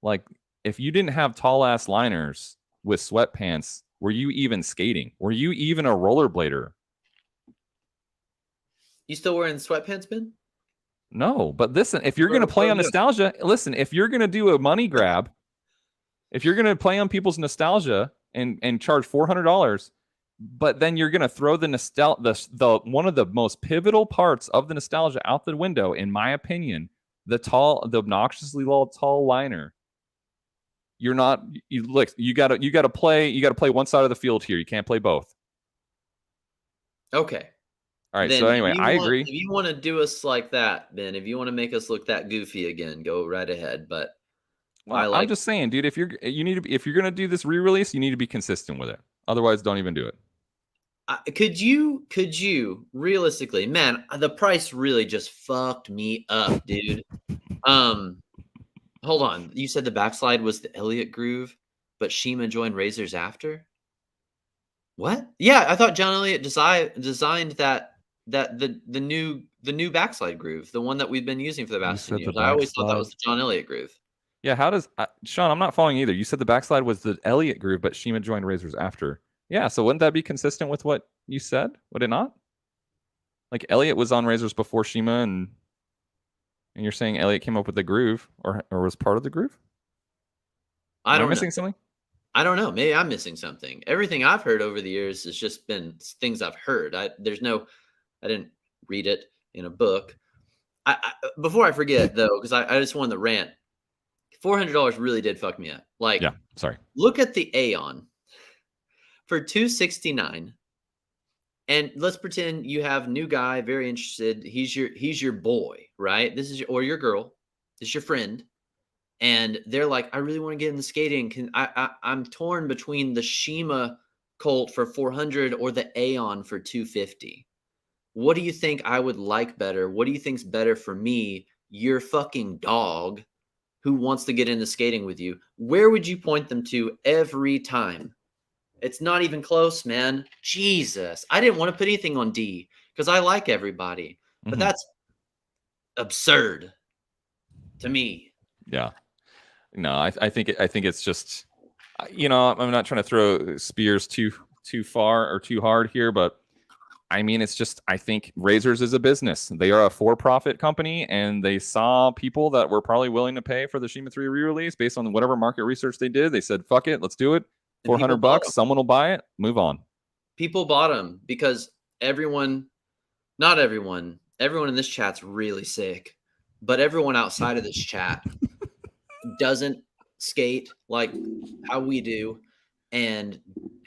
Like if you didn't have tall ass liners with sweatpants, were you even skating? Were you even a rollerblader? You still wearing sweatpants, Ben? No, but listen, if you're going to play on nostalgia, listen, if you're going to do a money grab, if you're going to play on people's nostalgia and charge $400, but then you're going to throw the one of the most pivotal parts of the nostalgia out the window, in my opinion, the obnoxiously tall liner. You got to play one side of the field here. You can't play both. Okay. All right. Then so anyway, I agree. If you want to do us like that, Ben, if you want to make us look that goofy again, go right ahead. But I'm just saying, dude, if you're going to do this re-release, you need to be consistent with it. Otherwise, don't even do it. Could you realistically, man, the price really just fucked me up, dude. Hold on. You said the backslide was the Elliott groove, but Shima joined Razors after? What? Yeah, I thought Jon Elliott designed the new backslide groove, the one that we've been using for the past 10 years. I always thought that was the Jon Elliott groove. Yeah, how does Sean? I'm not following either. You said the backslide was the Elliott groove, but Shima joined Razors after. Yeah, so wouldn't that be consistent with what you said? Would it not? Like Elliott was on Razors before Shima, and you're saying Elliott came up with the groove, or was part of the groove? Am I missing something? I don't know. Maybe I'm missing something. Everything I've heard over the years has just been things I've heard. I didn't read it in a book. Before I forget though, because I just wanted to rant. $400 really did fuck me up. Like, yeah, sorry. Look at the Aeon for $269, and let's pretend you have new guy, very interested. He's your boy, right? Or your girl. This is your friend. And they're like, I really want to get into skating. I'm torn between the Shima Colt for $400 or the Aeon for $250. What do you think I would like better? What do you think's better for me? Your fucking dog who wants to get into skating with you. Where would you point them to every time? It's not even close, man. Jesus. I didn't want to put anything on D because I like everybody. But that's absurd to me. Yeah. No, I think it's just, I'm not trying to throw spears too far or too hard here, but I mean, it's just, I think Razors is a business. They are a for-profit company, and they saw people that were probably willing to pay for the Shima 3 re-release based on whatever market research they did. They said, fuck it, let's do it. $400. Someone will buy it. Move on. People bought them because not everyone in this chat's really sick, but everyone outside of this chat doesn't skate like how we do and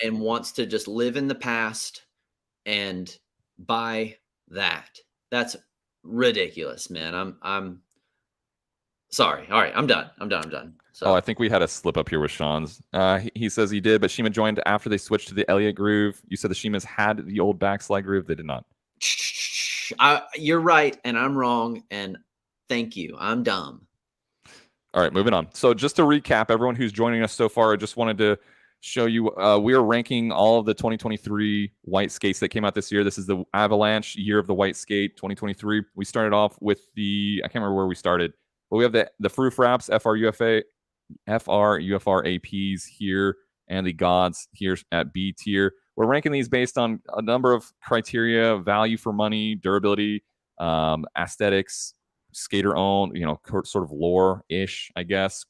wants to just live in the past and buy that. That's ridiculous, man. I'm sorry. All right, I'm done. So. I think we had a slip up here with Sean's. He says he did, but Shima joined after they switched to the Elliott groove. You said the Shimas had the old backslide groove. They did not. You're right, and I'm wrong, and thank you. I'm dumb. All right, moving on. So just to recap, everyone who's joining us so far, I just wanted to show you we are ranking all of the 2023 white skates that came out this year. This is the Avalanche year of the white skate 2023. We started off with I can't remember where we started, but we have the Froof Wraps, FRUFR APs here, and the Gods here at B tier. We're ranking these based on a number of criteria: value for money, durability, aesthetics, skater owned, sort of lore-ish, I guess,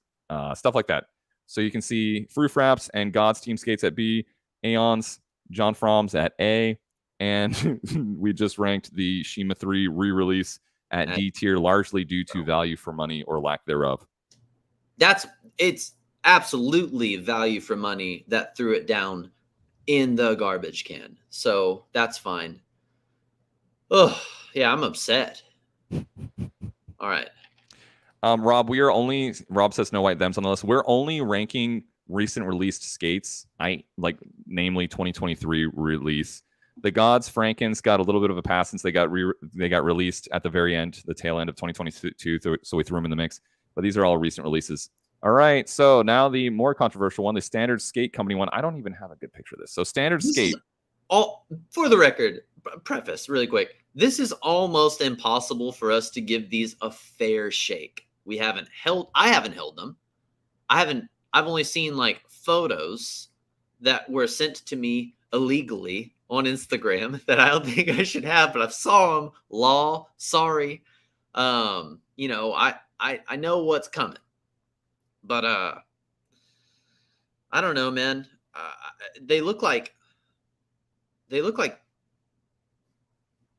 stuff like that. So you can see Froof Wraps and God's Team Skates at B, Aeons, John Fromm's at A, and we just ranked the Shima 3 re-release at D tier, largely due to value for money or lack thereof. It's absolutely value for money that threw it down in the garbage can. So that's fine. Oh, yeah, I'm upset. All right. Rob, Rob says no white thems on the list. We're only ranking recent released skates. Namely 2023 release. The Gods Frankens got a little bit of a pass since they got released at the very end, the tail end of 2022. So we threw them in the mix. But these are all recent releases. All right. So now the more controversial one, the Standard Skate Company one. I don't even have a good picture of this. So Standard Skate. For the record, preface really quick. This is almost impossible for us to give these a fair shake. I haven't held them. I've only seen like photos that were sent to me illegally on Instagram that I don't think I should have, but I saw them. Sorry. I know what's coming, but I don't know, man. They look like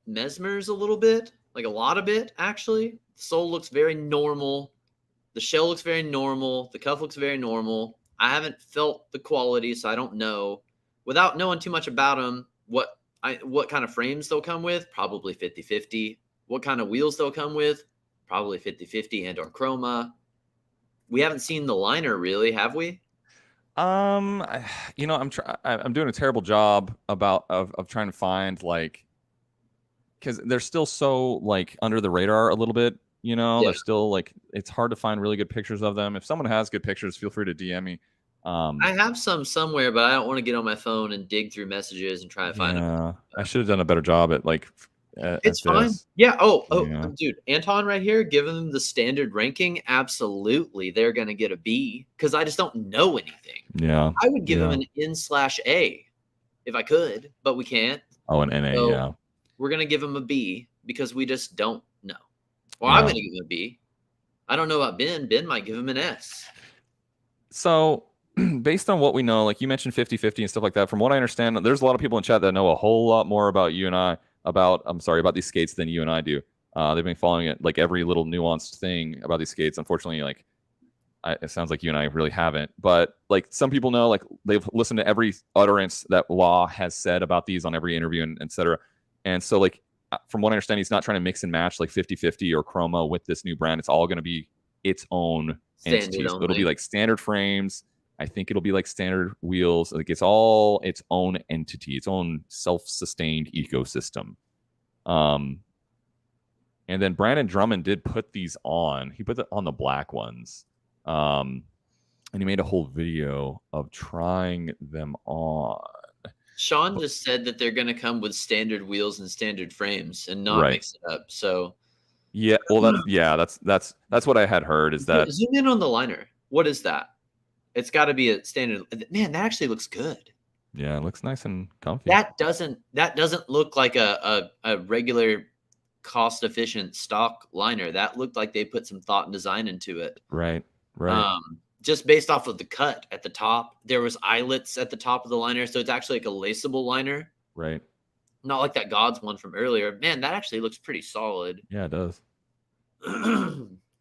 Mesmers a little bit, like a lot of it, actually. The sole looks very normal. The shell looks very normal. The cuff looks very normal. I haven't felt the quality, so I don't know. Without knowing too much about them, what kind of frames they'll come with, probably 50-50. What kind of wheels they'll come with, probably 50-50 and or chroma. We haven't seen the liner, really, have we? I'm doing a terrible job of trying to find because they're still so under the radar a little bit. They're still it's hard to find really good pictures of them. If someone has good pictures, feel free to DM me. I have some somewhere, but I don't want to get on my phone and dig through messages and try to find them. I should have done a better job at it's fine. Yeah. Yeah. Dude, Anton right here, giving them the standard ranking. Absolutely. They're going to get a B because I just don't know anything. Yeah. I would give them an N/A if I could, but we can't. Oh, an NA. So yeah. We're going to give them a B because we just don't know. Well, I'm going to give them a B. I don't know about Ben. Ben might give him an S. So based on what we know, like you mentioned 50-50 and stuff like that, from what I understand, there's a lot of people in chat that know a whole lot more about you and I, about these skates than you and I do. They've been following it, every little nuanced thing about these skates. Unfortunately, it sounds like you and I really haven't. But some people know, they've listened to every utterance that Law has said about these on every interview and et cetera. And so from what I understand, he's not trying to mix and match 50-50 or chroma with this new brand. It's all going to be its own entity. So it'll be standard frames. I think it'll be standard wheels. It's all its own entity, its own self-sustained ecosystem. And then Brandon Drummond did put these on. He put it on the black ones. And he made a whole video of trying them on. Sean just said that they're going to come with standard wheels and standard frames and not mix it up. So yeah, well, that's what I had heard. Is that zoom in on the liner? What is that? It's got to be a standard. Man, that actually looks good. Yeah, it looks nice and comfy. That doesn't look like a regular cost efficient stock liner. That looked like they put some thought and design into it. Right. just based off of the cut at the top, there was eyelets at the top of the liner. So it's actually like a laceable liner. Right. Not like that Gods one from earlier. Man, that actually looks pretty solid. Yeah, it does.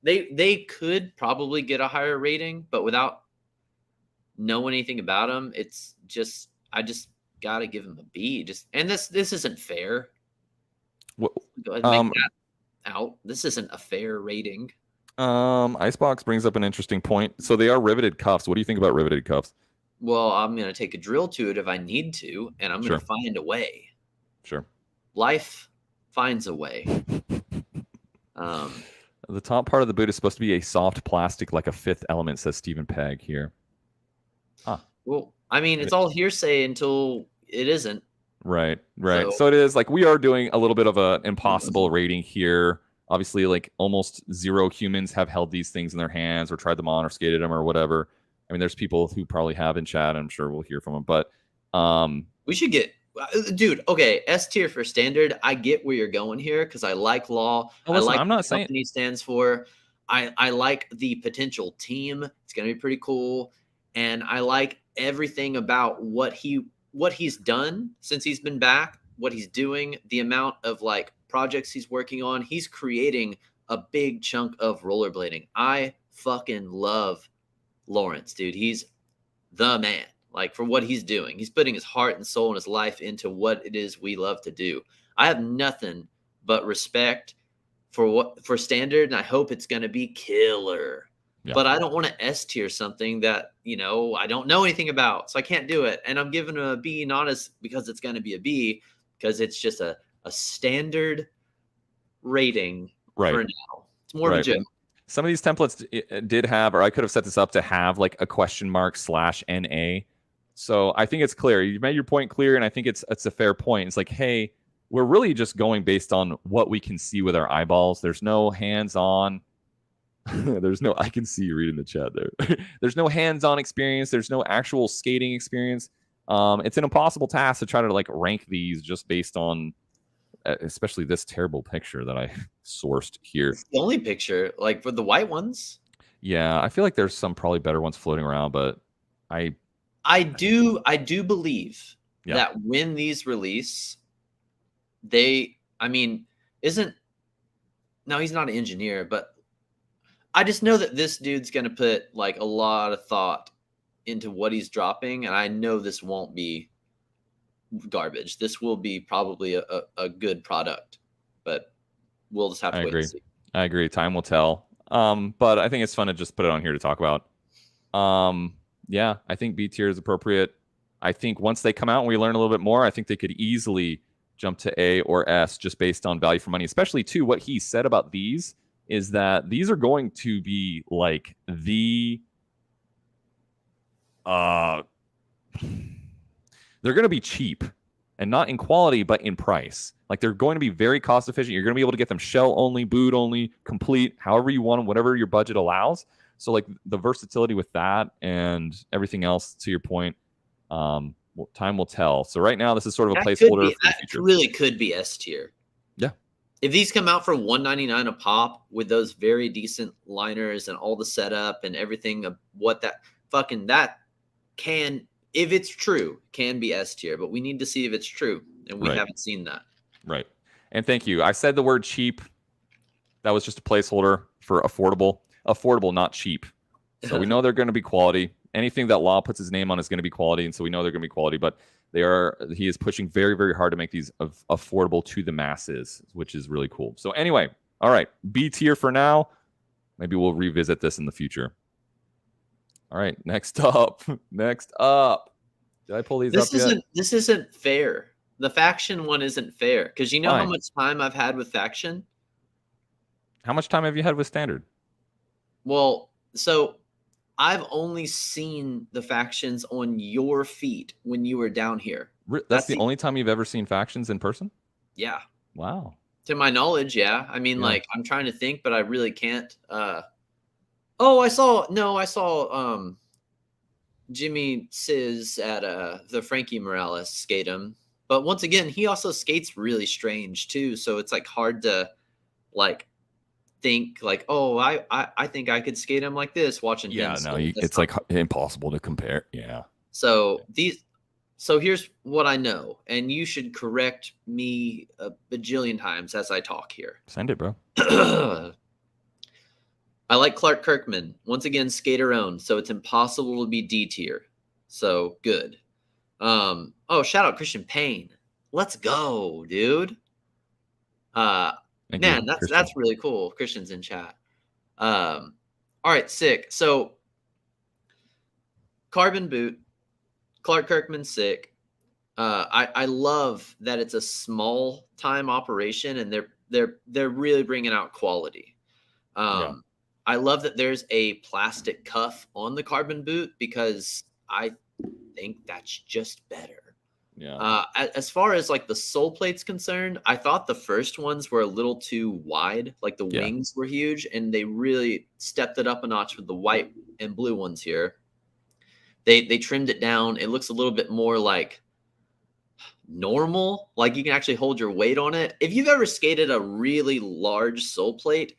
They could probably get a higher rating, but without knowing anything about them, it's just I just gotta give them a B. And this isn't fair. What, Go ahead and make that out. This isn't a fair rating. Icebox brings up an interesting point. So they are riveted cuffs. What do you think about riveted cuffs? Well, I'm gonna take a drill to it if I need to, and I'm gonna find a way. Sure. Life finds a way. The top part of the boot is supposed to be a soft plastic like a Fifth Element, says Stephen Pegg here. Well, I mean, it's all hearsay until it isn't. Right. So it is like we are doing a little bit of an impossible rating here. Obviously, like almost zero humans have held these things in their hands or tried them on or skated them or whatever. I mean, there's people who probably have in chat. I'm sure we'll hear from them. But we should get, dude. Okay, S tier for standard. I get where you're going here because I like law. Listen, I like I'm not what the company stands for. I like the potential team. It's gonna be pretty cool, and I like everything about what he's done since he's been back. What he's doing, the amount of like projects he's working on. He's creating a big chunk of rollerblading. I fucking love Lawrence, dude. He's the man. Like for what he's doing, he's putting his heart and soul and his life into what it is we love to do. I have nothing but respect for standard, and I hope it's going to be killer. Yeah. But I don't want to S tier something that I don't know anything about, so I can't do it. And I'm giving a B, not as because it's going to be a B, because it's just a standard rating for now. It's more of a joke. Some of these templates did have, or I could have set this up to have like a question mark /NA. So I think it's clear. You made your point clear, and I think it's a fair point. It's like, hey, we're really just going based on what we can see with our eyeballs. There's no hands-on. I can see you reading the chat there. There's no hands-on experience. There's no actual skating experience. It's an impossible task to try to like rank these just based on, especially this terrible picture that I sourced here. It's the only picture, like for the white ones. Yeah, I feel like there's some probably better ones floating around, but I do believe that when these release, he's not an engineer, but I just know that this dude's going to put like a lot of thought into what he's dropping. And I know this won't be garbage. This will be probably a good product, but we'll just have to wait and see. I agree. Time will tell. But I think it's fun to just put it on here to talk about. Yeah, I think B tier is appropriate. I think once they come out and we learn a little bit more, I think they could easily jump to A or S just based on value for money. Especially, too, what he said about these is that these are going to be like they're going to be cheap and not in quality, but in price. Like they're going to be very cost efficient. You're going to be able to get them shell only, boot only, complete, however you want them, whatever your budget allows. So like the versatility with that and everything else, to your point, time will tell. So right now, this is sort of a placeholder for the future. Really could be S tier. Yeah. If these come out for $199 a pop with those very decent liners and all the setup and everything of what that can, if it's true, can be S tier. But we need to see if it's true, and we haven't seen that. Right. And thank you. I said the word cheap. That was just a placeholder for affordable. Affordable, not cheap. So we know they're going to be quality. Anything that Law puts his name on is going to be quality, and so we know they're going to be quality. But he is pushing very, very hard to make these affordable to the masses, which is really cool. So anyway, all right, B tier for now. Maybe we'll revisit this in the future. All right, next up. Did I pull these up yet? This isn't fair. The faction one isn't fair because you know how much time I've had with faction. How much time have you had with standard? Well, so I've only seen the factions on your feet when you were down here. That's the only time you've ever seen factions in person? Yeah. Wow. To my knowledge, yeah. I mean, like I'm trying to think, but I really can't. I saw Jimmy Sizz at the Frankie Morales skate him. But once again, he also skates really strange too. So it's like hard to like think like, oh, I think I could skate him like this watching him. Yeah, no, it's like impossible to compare. Yeah. So here's what I know, and you should correct me a bajillion times as I talk here. Send it, bro. I like Clark Kirkman. Once again, skater owned, so it's impossible to be D tier. So good. Oh, shout out Christian Payne. Let's go, dude. Man, that's really cool. Christian's in chat. All right, sick. So carbon boot, Clark Kirkman sick. I love that it's a small time operation and they're really bringing out quality. I love that there's a plastic cuff on the carbon boot because I think that's just better. Yeah. As far as like the sole plate's concerned, I thought the first ones were a little too wide. Like the wings were huge, and they really stepped it up a notch with the white and blue ones here. They trimmed it down. It looks a little bit more like normal. Like you can actually hold your weight on it. If you've ever skated a really large sole plate,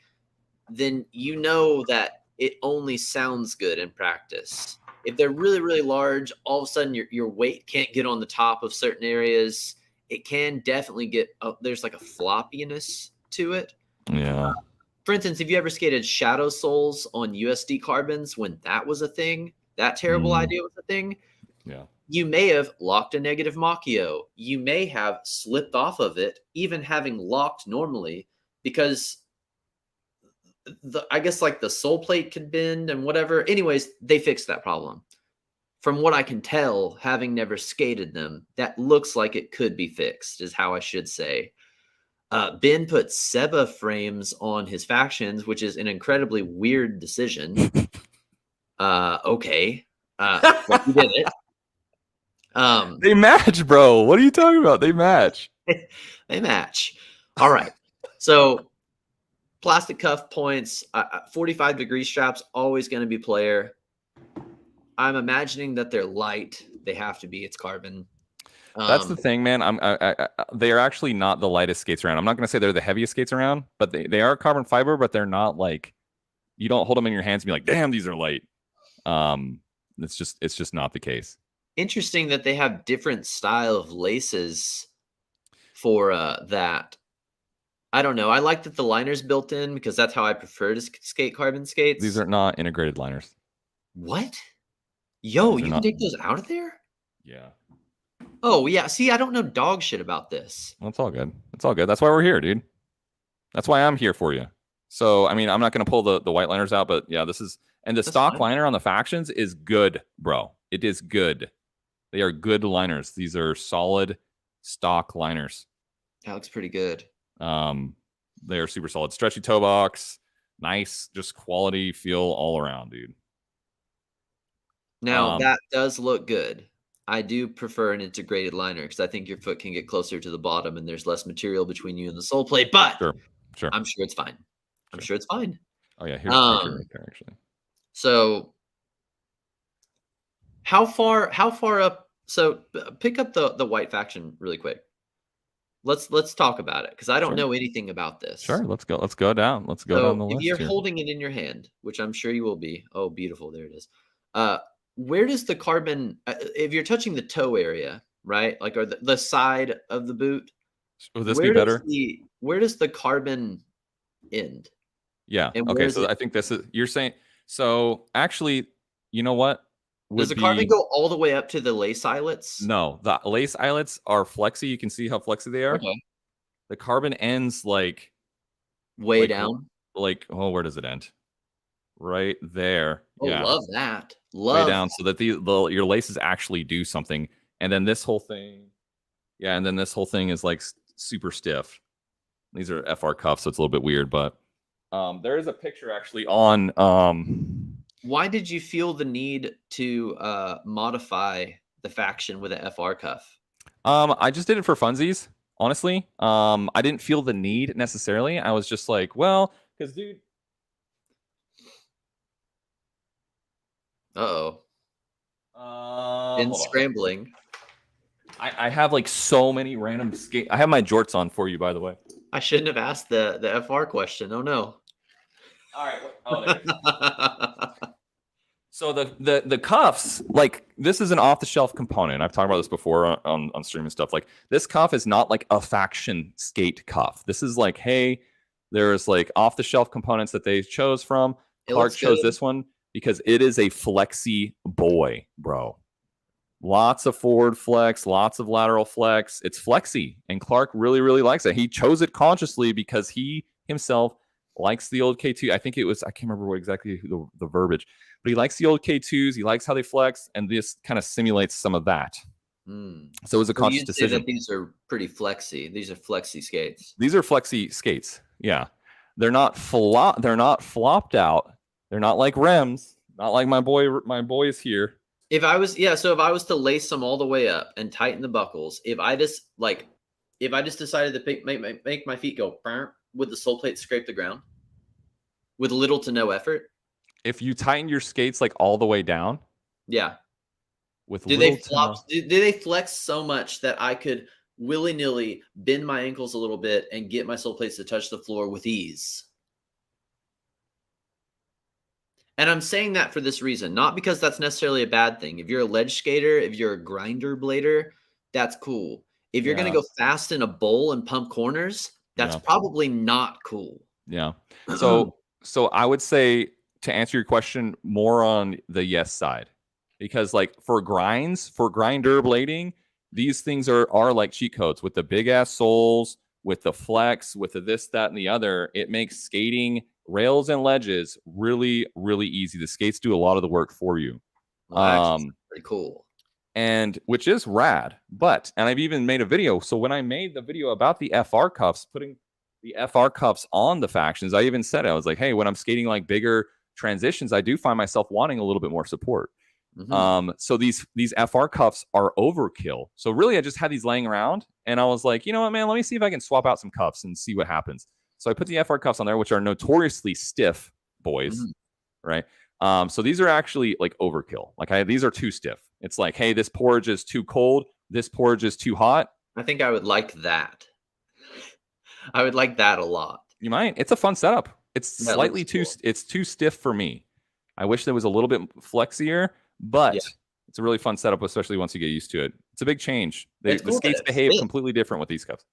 then you know that it only sounds good in practice. If they're really, really large, all of a sudden your weight can't get on the top of certain areas. It can definitely get there's like a floppiness to it. Yeah. For instance, if you ever skated shadow soles on USD carbons when that was a thing, that terrible idea was a thing. Yeah. You may have locked a negative Machio. You may have slipped off of it, even having locked normally, because I guess like the sole plate could bend and whatever. Anyways, they fixed that problem. From what I can tell, having never skated them, that looks like it could be fixed, is how I should say. Ben put Seba frames on his factions, which is an incredibly weird decision. Okay. But he did it. They match, bro. What are you talking about? They match. They match. All right. So plastic cuff points, 45-degree straps, always going to be player. I'm imagining that they're light. They have to be. It's carbon. That's the thing, man. They are actually not the lightest skates around. I'm not going to say they're the heaviest skates around, but they are carbon fiber, but they're not like, you don't hold them in your hands and be like, damn, these are light. It's just not the case. Interesting that they have different style of laces for that. I don't know. I like that the liner's built in because that's how I prefer to skate carbon skates. These are not integrated liners. What? Yo, you can take those out of there? Yeah. Oh, yeah. See, I don't know dog shit about this. Well, it's all good. It's all good. That's why we're here, dude. That's why I'm here for you. So, I mean, I'm not going to pull the white liners out, but yeah, this is... And the stock liner on the factions is good, bro. It is good. They are good liners. These are solid stock liners. That looks pretty good. They are super solid. Stretchy toe box. Nice, just quality feel all around, dude. Now, that does look good. I do prefer an integrated liner because I think your foot can get closer to the bottom and there's less material between you and the sole plate, but sure. I'm sure it's fine. I'm sure it's fine. Oh, yeah. Here's the picture right there, actually. So how far up? So pick up the white faction really quick. Let's talk about it because I don't know anything about this. Sure, let's go down. Let's go down the list. If you're holding it in your hand, which I'm sure you will be. Oh, beautiful! There it is. Where does the carbon? If you're touching the toe area, right? Like, or the side of the boot. Would this be better? Where does the carbon end? Yeah. Okay. So I think this is you're saying. So actually, you know what? Does the carbon go all the way up to the lace eyelets? No, the lace eyelets are flexy. You can see how flexy they are. Okay. The carbon ends like way down. Like, oh, where does it end? Right there. Oh, yeah. Love that. Way down so that your laces actually do something. And then this whole thing, and then this whole thing is like super stiff. These are FR cuffs, so it's a little bit weird, but there is a picture actually on. Why did you feel the need to modify the faction with an FR cuff? I just did it for funsies, honestly. I didn't feel the need necessarily. I was just like, well, because dude. Uh-oh. In scrambling. I have like so many random skate. I have my jorts on for you, by the way. I shouldn't have asked the FR question. Oh no. All right. Oh, there it is. So the cuffs, like this is an off-the-shelf component. I've talked about this before on stream and stuff. Like this cuff is not like a faction skate cuff. This is like, hey, there's like off-the-shelf components that they chose from. Clark chose this one because it is a flexy boy, bro. Lots of forward flex, lots of lateral flex. It's flexy, and Clark really, really likes it. He chose it consciously because he himself likes the old K2. I think it was, I can't remember what exactly the verbiage, but he likes the old K2s. He likes how they flex, and this kind of simulates some of that. So it was a conscious decision. That these are pretty flexy. These are flexy skates. These are flexy skates. Yeah, they're not flopped out. They're not like Rems. Not like my boys here. If I was to lace them all the way up and tighten the buckles, if I just decided to make my feet go, would the sole plate scrape the ground with little to no effort? If you tighten your skates like all the way down, yeah. Do they flex so much that I could willy-nilly bend my ankles a little bit and get my sole plates to touch the floor with ease? And I'm saying that for this reason, not because that's necessarily a bad thing. If you're a ledge skater, if you're a grinder blader, that's cool. If you're going to go fast in a bowl and pump corners, that's probably not cool. Yeah. So I would say, to answer your question, more on the yes side, because like for grinder blading, these things are like cheat codes with the big ass soles, with the flex, with the this, that, and the other. It makes skating rails and ledges really, really easy. The skates do a lot of the work for you. Well, pretty cool. And which is rad. And I've even made a video. So when I made the video about the FR cuffs, putting the FR cuffs on the factions, I even said, I was like, hey, when I'm skating like bigger transitions, I do find myself wanting a little bit more support. So these FR cuffs are overkill. So really I just had these laying around and I was like, you know what, man, let me see if I can swap out some cuffs and see what happens. So I put the FR cuffs on there, which are notoriously stiff, boys, right? So these are actually like overkill. Like these are too stiff. It's like, hey, this porridge is too cold. This porridge is too hot. I think I would like that. I would like that a lot. You might. It's a fun setup. It's slightly too. Cool. It's too stiff for me. I wish there was a little bit flexier, but it's a really fun setup, especially once you get used to it. It's a big change. The skates behave completely different with these cuffs.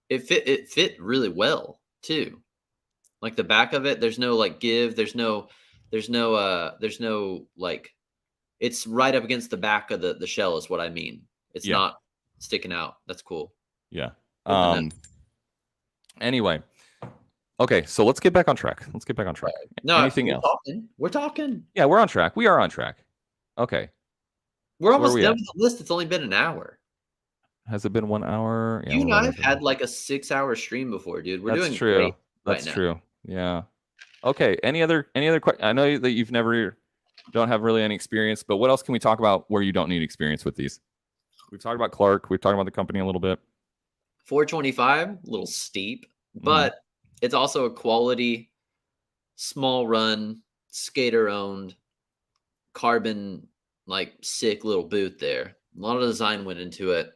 It fit really well too. Like the back of it, there's no like give. There's no like. It's right up against the back of the shell is what I mean. It's not sticking out. That's cool. Yeah. Anyway. Okay, so let's get back on track. No, anything else? We're talking. Yeah, we're on track. We are on track. Okay. We're almost done with the list. It's only been an hour. Has it been 1 hour? Yeah, you and I have had like a 6-hour stream before, dude. We're doing true. Great That's true. Yeah. Okay. Any other questions? I know that you've don't have really any experience, but what else can we talk about where you don't need experience with these? We've talked about Clark. We've talked about the company a little bit. 425, a little steep, but it's also a quality, small run, skater owned, carbon, like sick little boot there. A lot of design went into it.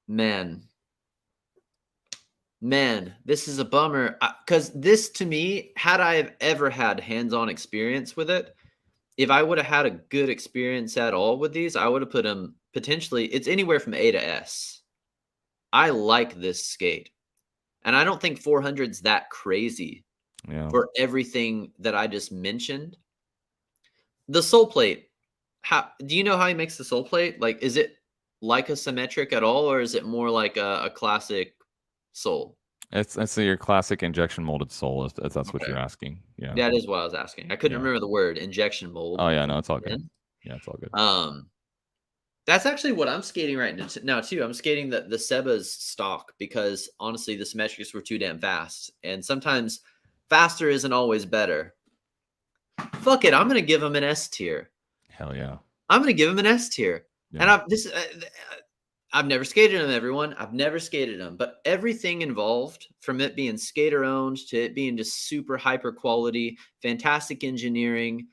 Man, this is a bummer because this to me, had I have ever had hands-on experience with it, if I would have had a good experience at all with these, I would have put them potentially, it's anywhere from A to S. I like this skate. And I don't think 400's that crazy for everything that I just mentioned. The sole plate, do you know how he makes the sole plate? Like, is it like a symmetric at all, or is it more like a classic sole? It's your classic injection molded sole, if that's what you're asking. Yeah, that is what I was asking. I couldn't remember the word injection mold. Oh yeah, no, it's all good. Yeah, it's all good. That's actually what I'm skating right now too. I'm skating the Seba's stock because honestly, the symmetrics were too damn fast, and sometimes faster isn't always better. Fuck it, I'm gonna give him an S tier. Hell yeah, I'm gonna give him an S tier. Yeah. And I've never skated him, everyone. I've never skated him, but everything involved, from it being skater owned to it being just super hyper quality, fantastic engineering,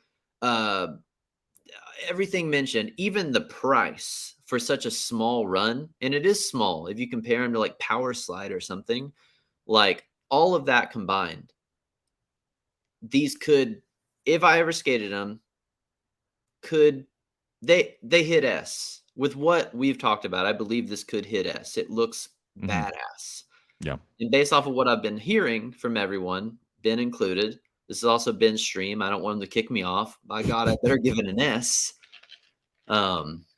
everything mentioned, even the price for such a small run, and it is small if you compare him to like Power Slide or something. Like all of that combined, these could, if I ever skated them, could they hit S with what we've talked about? I believe this could hit S. It looks badass. Yeah. And based off of what I've been hearing from everyone, Ben included, this is also Ben's stream. I don't want him to kick me off. By God, I better give it an S.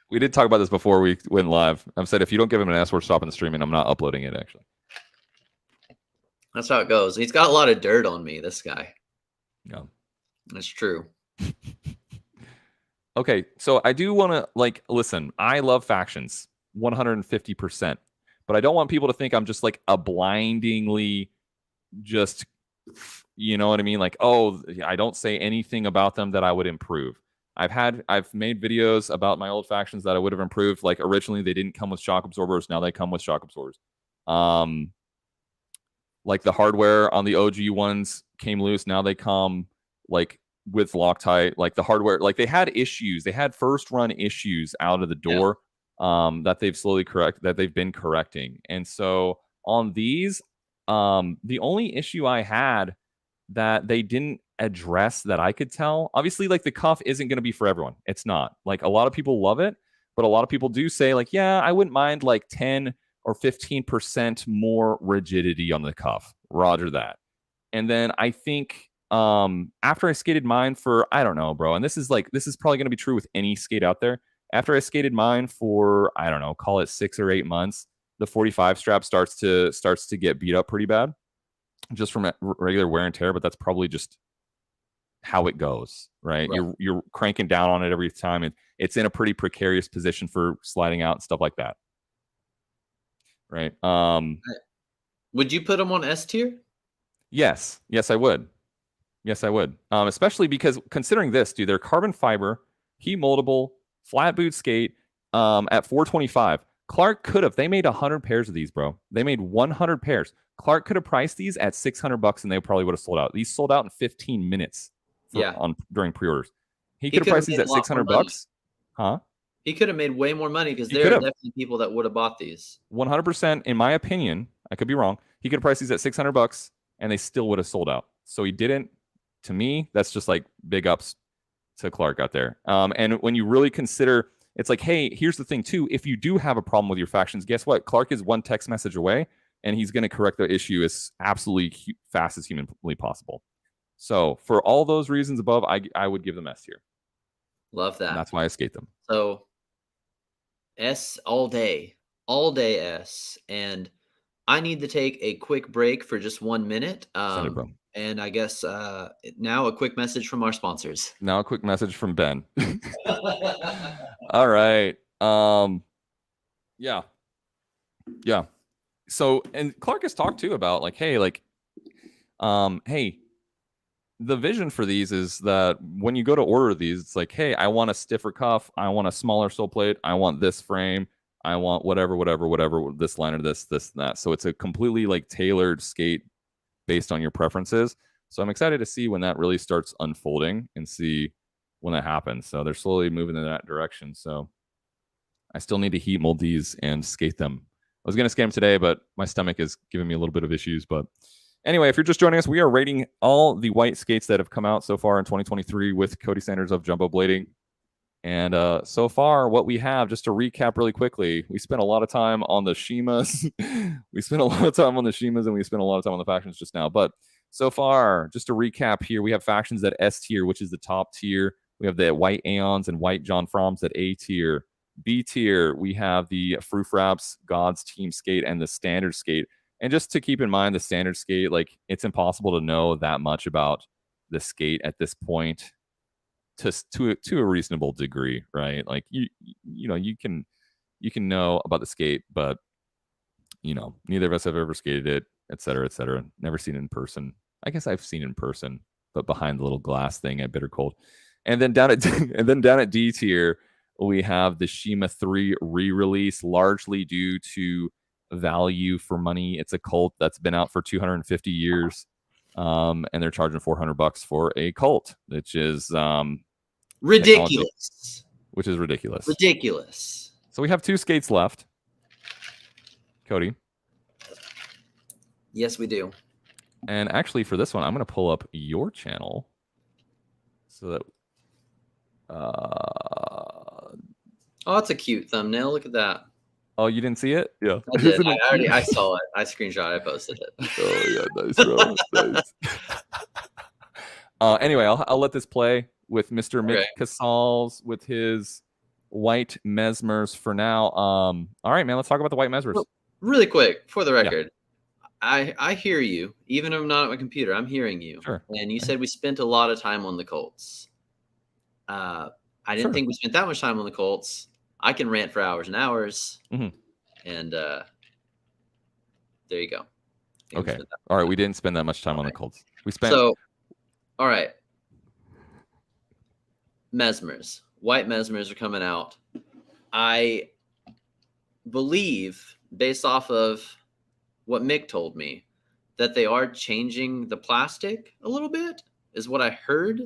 We did talk about this before we went live. I've said if you don't give him an S, we're stopping the streaming. I'm not uploading it, actually. That's how it goes. He's got a lot of dirt on me, this guy. Yeah. That's true. Okay, so I do want to, like, listen, I love factions 150%, but I don't want people to think I'm just like a blindingly just, you know what I mean? Like, oh, I don't say anything about them that I would improve. I've made videos about my old factions that I would have improved. Like originally they didn't come with shock absorbers. Now they come with shock absorbers. Like the hardware on the OG ones came loose. Now they come like with Loctite. Like the hardware, like they had issues. They had first run issues out of the door that they've been correcting. And so on these, the only issue I had that they didn't address that I could tell, obviously, like the cuff isn't going to be for everyone. It's not. Like a lot of people love it, but a lot of people do say like, yeah, I wouldn't mind like 10 or 15% more rigidity on the cuff. Roger that. And then I think after I skated mine for, I don't know, bro, and this is probably going to be true with any skate out there. After I skated mine for, I don't know, call it 6 or 8 months, the 45 strap starts to get beat up pretty bad just from regular wear and tear, but that's probably just how it goes, right? You're cranking down on it every time, and it's in a pretty precarious position for sliding out and stuff like that, right? Would you put them on S tier? Yes, I would. Especially because considering this, dude, they're carbon fiber, heat moldable, flat boot skate at 425. Clark could have. They made 100 pairs of these, bro. They made 100 pairs. Clark could have priced these at $600, and they probably would have sold out. These sold out in 15 minutes. During pre-orders, he could have priced these at $600. Huh? He could have made way more money because there are definitely people that would have bought these. 100%, in my opinion. I could be wrong. He could have priced these at $600, and they still would have sold out. So he didn't. To me, that's just like big ups to Clark out there. And when you really consider, it's like, hey, here's the thing too. If you do have a problem with your factions, guess what? Clark is one text message away, and he's going to correct the issue as absolutely fast as humanly possible. So for all those reasons above, I would give them S tier. Love that. And that's why I skate them. So S all day S. And I need to take a quick break for just 1 minute. And I guess now a quick message from our sponsors. Now a quick message from Ben. All right. Yeah. So, and Clark has talked too about like, hey, the vision for these is that when you go to order these, it's like, hey, I want a stiffer cuff. I want a smaller sole plate. I want this frame. I want whatever, this liner, this, and that. So it's a completely like tailored skate based on your preferences. So I'm excited to see when that really starts unfolding and see when that happens. So they're slowly moving in that direction. So I still need to heat mold these and skate them. I was going to skate them today, but my stomach is giving me a little bit of issues. But anyway, if you're just joining us, we are rating all the white skates that have come out so far in 2023 with Cody standards of Jumbo Blading. And so far, what we have, just to recap really quickly, we spent a lot of time on the Shimas. And we spent a lot of time on the factions just now. But so far, just to recap here, we have factions at S tier, which is the top tier. We have the white Aeons and white John Froms at A tier. B tier, we have the Frufraps, God's Team Skate, and the Standard Skate. And just to keep in mind, the Standard Skate, like it's impossible to know that much about the skate at this point to a reasonable degree, right? Like you can know about the skate, but neither of us have ever skated it, et cetera, never seen it in person. I guess I've seen it in person, but behind the little glass thing at Bitter Cold. And then down at D tier, we have the Shima 3 re-release, largely due to value for money. It's a cult that's been out for 250 years, and they're charging $400 for a cult, which is ridiculous. Ridiculous. So we have 2 skates left. Cody. Yes, we do. And actually, for this one, I'm going to pull up your channel so that. Oh, that's a cute thumbnail. Look at that. Oh, you didn't see it? Yeah, I did. I saw it. I screenshot. I posted it. Oh yeah, nice, bro. Nice. Anyway, I'll let this play with Mr. Mick Casals with his white Mesmers for now. All right, man. Let's talk about the white Mesmers. Well, really quick, for the record, I hear you. Even if I'm not at my computer, I'm hearing you. Sure. And you said we spent a lot of time on the Colts. I didn't think we spent that much time on the Colts. I can rant for hours and hours. And there you go. Okay. All right. We didn't spend that much time on the Colts. We spent. So, all right. Mesmers. White Mesmers are coming out. I believe, based off of what Mick told me, that they are changing the plastic a little bit, is what I heard.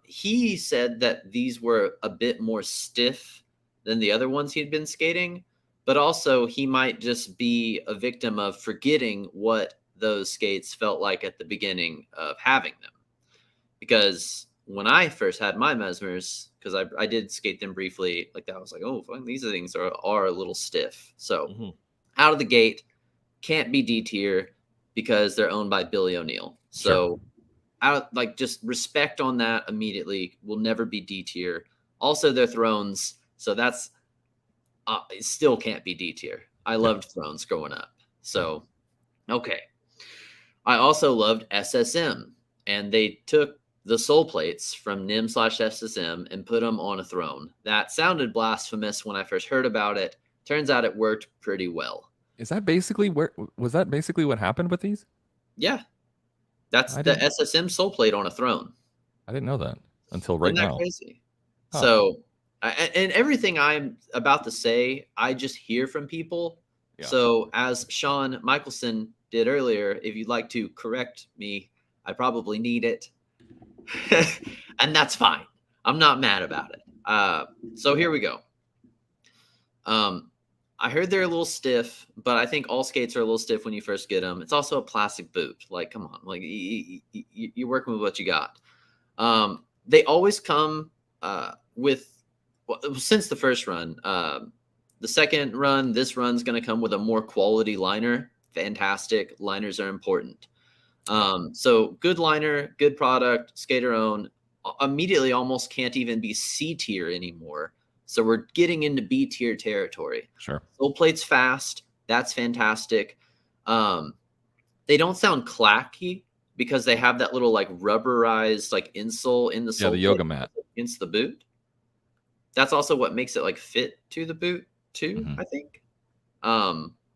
He said that these were a bit more stiff than the other ones he'd been skating, but also he might just be a victim of forgetting what those skates felt like at the beginning of having them. Because when I first had my Mesmers, because I did skate them briefly like that, I was like, oh, these things are a little stiff. So out of the gate, can't be D tier because they're owned by Billy O'Neill. So just respect on that immediately. Will never be D tier. Also, they're Thrones, so that's it still can't be D tier. I loved Thrones growing up. So, okay. I also loved SSM, and they took the soul plates from NIM/SSM and put them on a throne. That sounded blasphemous when I first heard about it. Turns out it worked pretty well. Is that basically what happened with these? Yeah. That's the SSM soul plate on a throne. I didn't know that until right now. Isn't that crazy? Huh. So, and everything I'm about to say, I just hear from people. Yeah. So, as Sean Michelson did earlier, if you'd like to correct me, I probably need it. And that's fine. I'm not mad about it. So here we go. I heard they're a little stiff, but I think all skates are a little stiff when you first get them. It's also a plastic boot. Like, come on, like you're working with what you got. They always come since the first run. The second run, this run's going to come with a more quality liner. Fantastic. Liners are important. So good liner, good product, skater own. Immediately almost can't even be C tier anymore. So we're getting into B tier territory. Sure. Soul plate's fast. That's fantastic. They don't sound clacky because they have that little like rubberized like insole in the soul. Yeah, the yoga mat against the boot. That's also what makes it like fit to the boot too. I think.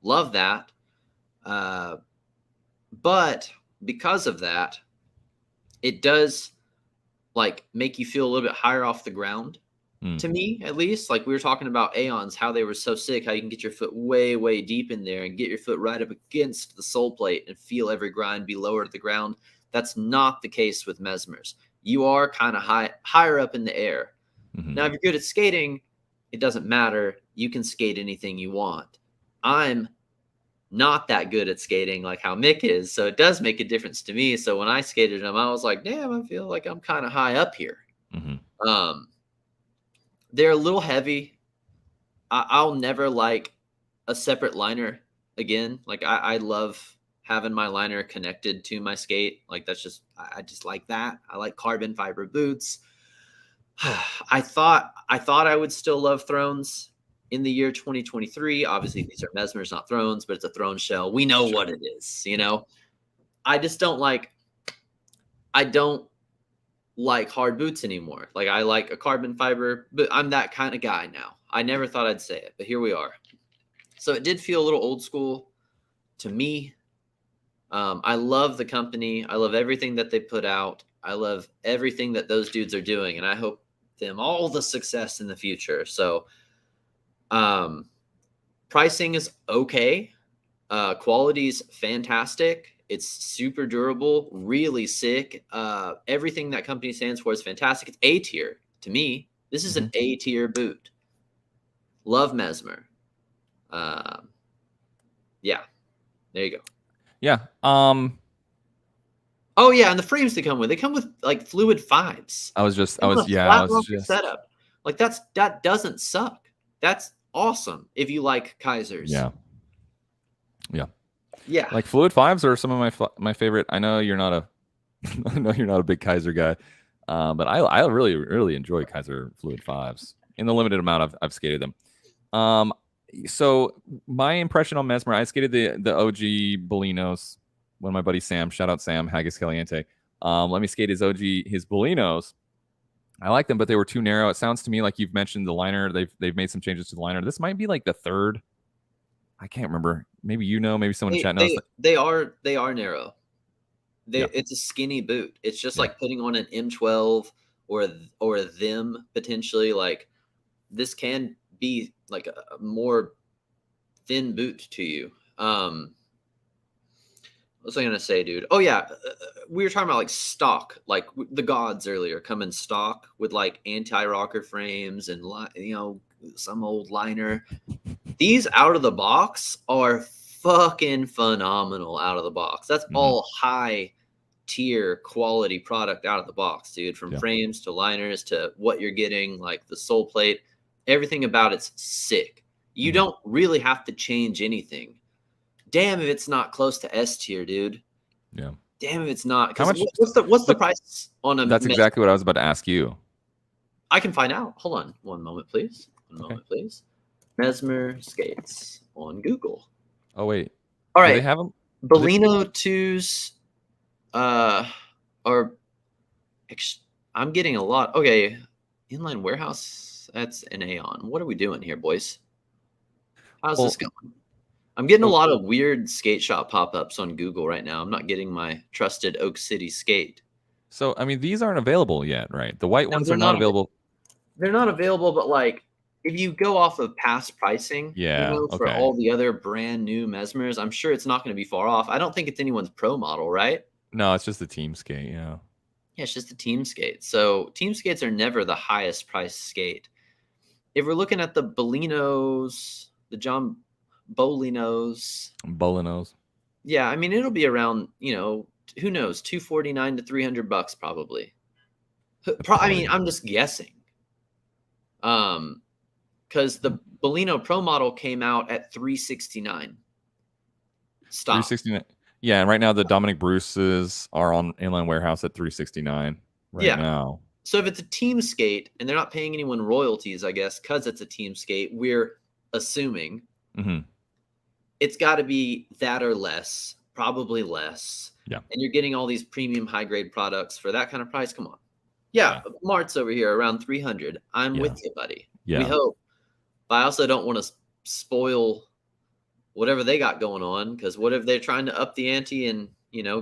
Love that. But because of that, it does like make you feel a little bit higher off the ground. To me, at least. Like we were talking about Aeons, how they were so sick, how you can get your foot way, way deep in there and get your foot right up against the sole plate and feel every grind be lower to the ground. That's not the case with Mesmers. You are kind of higher up in the air. Now, if you're good at skating, it doesn't matter. You can skate anything you want. I'm not that good at skating like how Mick is, so it does make a difference to me. So when I skated them, I was like, damn, I feel like I'm kind of high up here. They're a little heavy. I'll never like a separate liner again. Like I love having my liner connected to my skate. Like that's just, I just like that. I like carbon fiber boots. I thought I would still love Thrones in the year 2023. Obviously these are Mesmers, not Thrones, but it's a Throne shell. We know what it is, you know? I don't like hard boots anymore. Like I like a carbon fiber, but I'm that kind of guy now. I never thought I'd say it, but here we are. So it did feel a little old school to me. I love the company. I love everything that they put out. I love everything that those dudes are doing, and I hope them all the success in the future. So pricing is okay. Quality's fantastic. It's super durable, really sick. Everything that company stands for is fantastic. It's A tier to me. This is an A tier boot. Love Mesmer. Yeah, there you go. Yeah. Oh yeah, and the frames they come with like fluid 5s. I was just Setup. Like that doesn't suck. That's awesome if you like Kaisers. Yeah. Yeah. Like fluid 5s are some of my favorite. I know you're not a big Kaiser guy, but I really enjoy Kaiser fluid 5s in the limited amount I've skated them. So my impression on Mesmer, I skated the OG Bolinos when my buddy Sam, shout out Sam, Haggis Caliente, let me skate his Bolinos. I like them, but they were too narrow. It sounds to me like you've mentioned the liner. They've made some changes to the liner. This might be like the third. I can't remember. Maybe maybe someone in chat knows. They are narrow. It's a skinny boot. It's just like putting on an M12 or them potentially. Like this can be like a more thin boot to you. What was I gonna say, dude? Oh yeah, we were talking about like stock, like the gods earlier come in stock with like anti-rocker frames and some old liner. These out of the box are fucking phenomenal out of the box. That's all high tier quality product out of the box, dude. From frames to liners to what you're getting, like the sole plate, everything about it's sick. You don't really have to change anything. Damn if it's not close to S tier, dude. Yeah. Damn if it's not. How much? What's the price on a? That's exactly what I was about to ask you. I can find out. Hold on, one moment, please. Mesmer skates on Google. Oh wait. All right. Do they have them? Bolino 2s. I'm getting a lot. Okay, inline warehouse. That's an Aeon. What are we doing here, boys? How's this going? I'm getting a lot of weird skate shop pop-ups on Google right now. I'm not getting my trusted Oak City skate. So, I mean, these aren't available yet, right? The white ones are not available. They're not available, but like if you go off of past pricing, for all the other brand new Mesmers, I'm sure it's not going to be far off. I don't think it's anyone's pro model, right? No, it's just the team skate, Yeah, it's just the team skate. So team skates are never the highest price skate. If we're looking at the Bolinos, the Jon Bolinos. Yeah, I mean it'll be around, who knows, $249 to $300 probably. I mean, I'm just guessing. Because the Bolino Pro model came out at $369. Stop. $369. Yeah, and right now the Dominic Bruce's are on inline warehouse at $369 now. So if it's a team skate and they're not paying anyone royalties, I guess, because it's a team skate, we're assuming it's got to be that or less, probably less. Yeah. And you're getting all these premium high grade products for that kind of price. Come on. Yeah. Mart's over here around 300. I'm with you, buddy. Yeah. We hope. But I also don't want to spoil whatever they got going on, because what if they're trying to up the ante and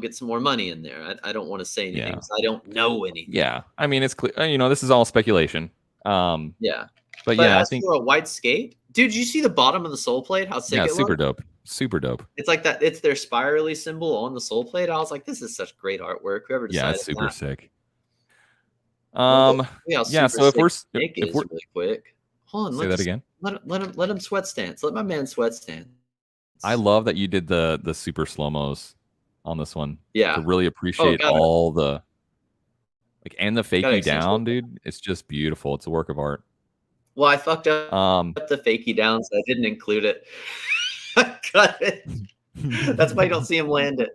get some more money in there? I don't want to say anything because I don't know anything. Yeah, I mean it's clear. This is all speculation. Yeah, but yeah, I think for a white skate, dude. You see the bottom of the sole plate? How sick! Yeah, it super dope. Super dope. It's like that. It's their spirally symbol on the sole plate. I was like, this is such great artwork. Whoever decided it's super sick. So if we're really quick. Hold on, say that again. Let him sweat stance. Let my man sweat stance. I love that you did the super slow-mos on this one. Yeah. To really appreciate all the and the fakie down, dude. It's just beautiful. It's a work of art. Well, I fucked up the fakie down, so I didn't include it. I cut it. That's why you don't see him land it.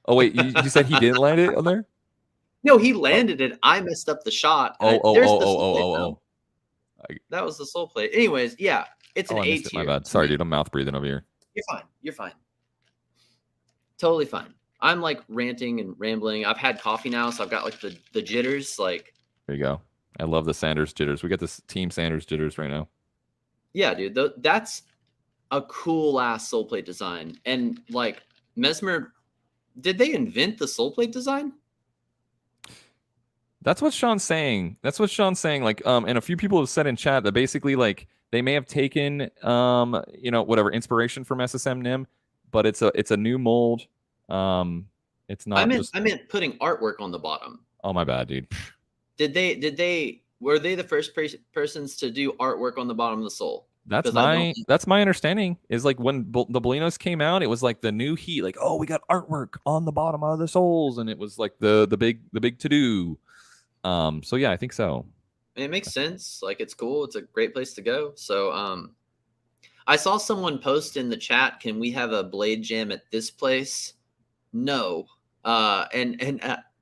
Oh wait, you said he didn't land it on there? No, he landed it. I messed up the shot. Oh. That was the sole plate. Anyways, yeah, it's an A tier. My bad. Sorry, dude. I'm mouth breathing over here. You're fine. Totally fine. I'm like ranting and rambling. I've had coffee now, so I've got like the jitters. Like, there you go. I love the Sanders jitters. We got this Team Sanders jitters right now. Yeah, dude. That's a cool ass sole plate design. And like Mesmer, did they invent the sole plate design? That's what Sean's saying. Like, and a few people have said in chat that basically, like, they may have taken, whatever inspiration from SSM NIM, but it's a new mold. It's not. I meant putting artwork on the bottom. Oh my bad, dude. Were they the first persons to do artwork on the bottom of the sole? That's my understanding. Is like when the Bolinos came out, it was like the new heat. Like, oh, we got artwork on the bottom of the soles, and it was like the big to do. So yeah, I think so. It makes sense. Like, it's cool. It's a great place to go. So I saw someone post in the chat, can we have a blade jam at this place? No.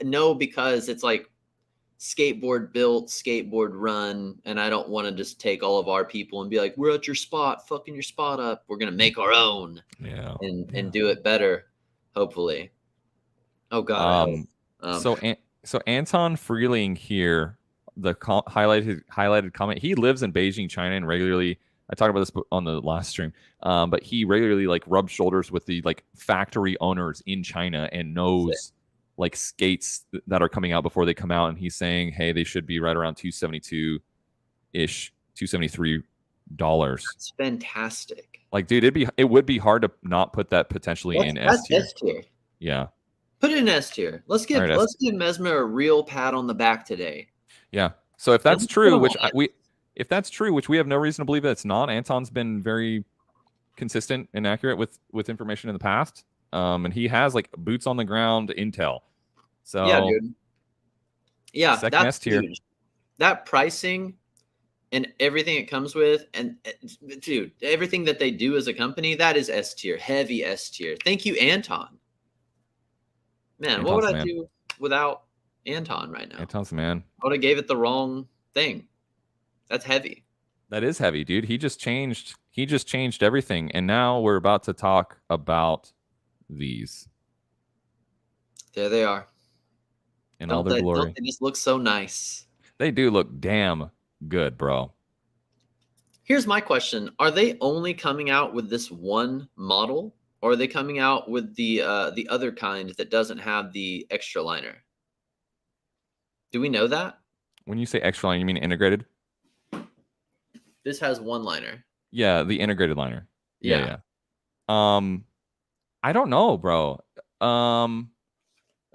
No, because it's like skateboard built, skateboard run, and I don't want to just take all of our people and be like, we're at your spot, fucking your spot up. We're gonna make our own, and do it better, hopefully. Oh God. So Anton Freeling here, the highlighted comment. He lives in Beijing, China, and regularly, I talked about this on the last stream, but he regularly like rubs shoulders with the like factory owners in China and knows like skates that are coming out before they come out, and he's saying, hey, they should be right around $272-ish, $273. That's fantastic. Like, dude, it would be hard to not put that potentially in S tier. Yeah. Put it in S tier. Let's give Mesmer a real pat on the back today. Yeah. So if that's true, if that's true, which we have no reason to believe that it's not, Anton's been very consistent and accurate with information in the past. And he has like boots on the ground intel. So yeah, dude. Yeah, that's S tier. Huge. That pricing and everything it comes with, and dude, everything that they do as a company, that is S tier, heavy S tier. Thank you, Anton. Man, what would I do without Anton right now? Anton's the man. I would have gave it the wrong thing. That's heavy. That is heavy, dude. He just changed everything. And now we're about to talk about these. There they are. In all their glory. They just look so nice. They do look damn good, bro. Here's my question. Are they only coming out with this one model? Or are they coming out with the other kind that doesn't have the extra liner? Do we know that? When you say extra liner, you mean integrated? This has one liner. Yeah, the integrated liner. Yeah. I don't know, bro. I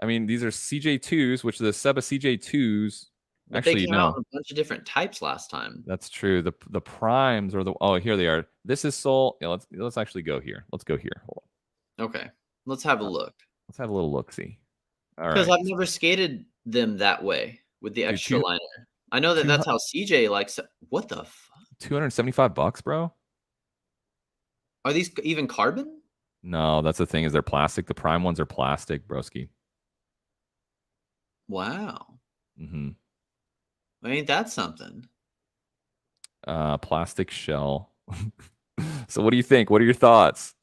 mean, these are CJ2s, which the Seba CJ2s. But actually, they came out in a bunch of different types last time. That's true. The primes or here they are. This is sole. Yeah, let's actually go here. Let's go here. Hold on. Okay, let's have a look. Let's have a little look-see. All right. Because I've never skated them that way with the extra liner. I know that's how CJ likes it. What the fuck? $275, bro. Are these even carbon? No, that's the thing. Is they're plastic. The prime ones are plastic, broski. Wow. Mm-hmm. Ain't that something? Plastic shell. So what do you think? What are your thoughts?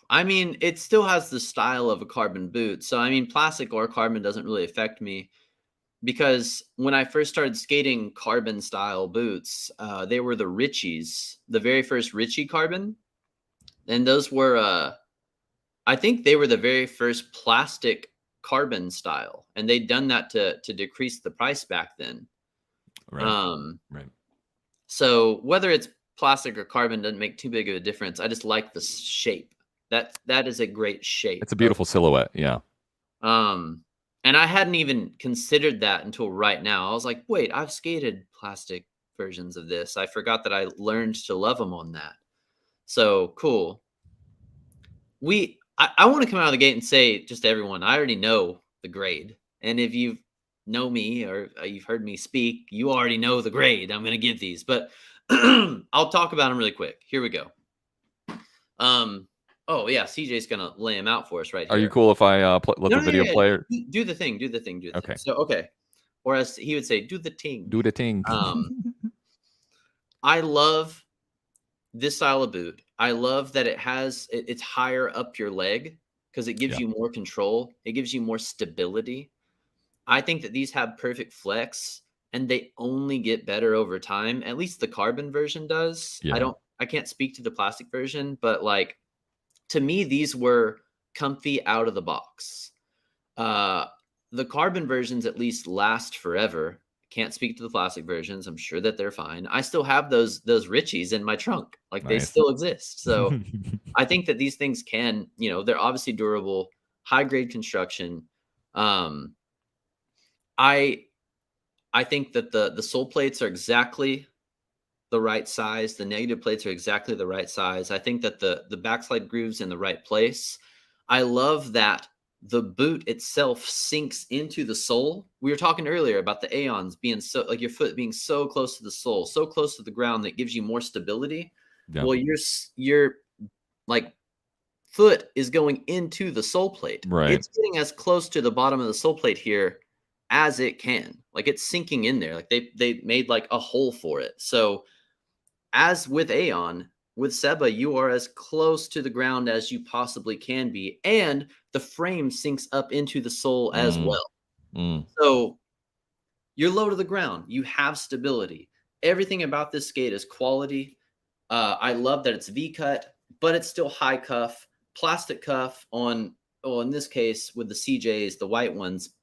I mean, it still has the style of a carbon boot. So, I mean, plastic or carbon doesn't really affect me, because when I first started skating carbon style boots, they were the Richies, the very first Richie carbon. And those were, I think they were the very first plastic carbon style. And they'd done that to decrease the price back then. Right. Right. So whether it's plastic or carbon doesn't make too big of a difference. I just like the shape. That is a great shape. It's a beautiful silhouette. Yeah. And I hadn't even considered that until right now. I was like, wait, I've skated plastic versions of this. I forgot that I learned to love them on that. So cool. I want to come out of the gate and say, just to everyone, I already know the grade. And if you know me or you've heard me speak, you already know the grade I'm going to give these. But I'll talk about them really quick. Here we go. Oh yeah, CJ's gonna lay him out for us right here. Are you cool if I let the video player do the thing? Okay. So okay, or as he would say, do the ting. Do the ting. I love this style of boot. I love that it's higher up your leg because it gives you more control. It gives you more stability. I think that these have perfect flex, and they only get better over time. At least the carbon version does. Yeah. I can't speak to the plastic version, but like, to me, these were comfy out of the box. The carbon versions at least last forever. Can't speak to the plastic versions. I'm sure that they're fine. I still have those Richies in my trunk. Like Nice. They still exist. So I think that these things can, they're obviously durable, high grade construction. I think that the sole plates are exactly the right size. The negative plates are exactly the right size. I think that the backslide groove's in the right place. I love that the boot itself sinks into the sole. We were talking earlier about the Aeons being so, like your foot being so close to the sole, so close to the ground that gives you more stability. Yeah. Well, your like foot is going into the sole plate. Right. It's getting as close to the bottom of the sole plate here as it can. Like it's sinking in there. Like they made like a hole for it. So as with Aeon, with Seba, you are as close to the ground as you possibly can be, and the frame sinks up into the sole as well. So you're low to the ground. You have stability. Everything about this skate is quality. I love that it's V-cut, but it's still high cuff, plastic cuff on, in this case, with the CJs, the white ones,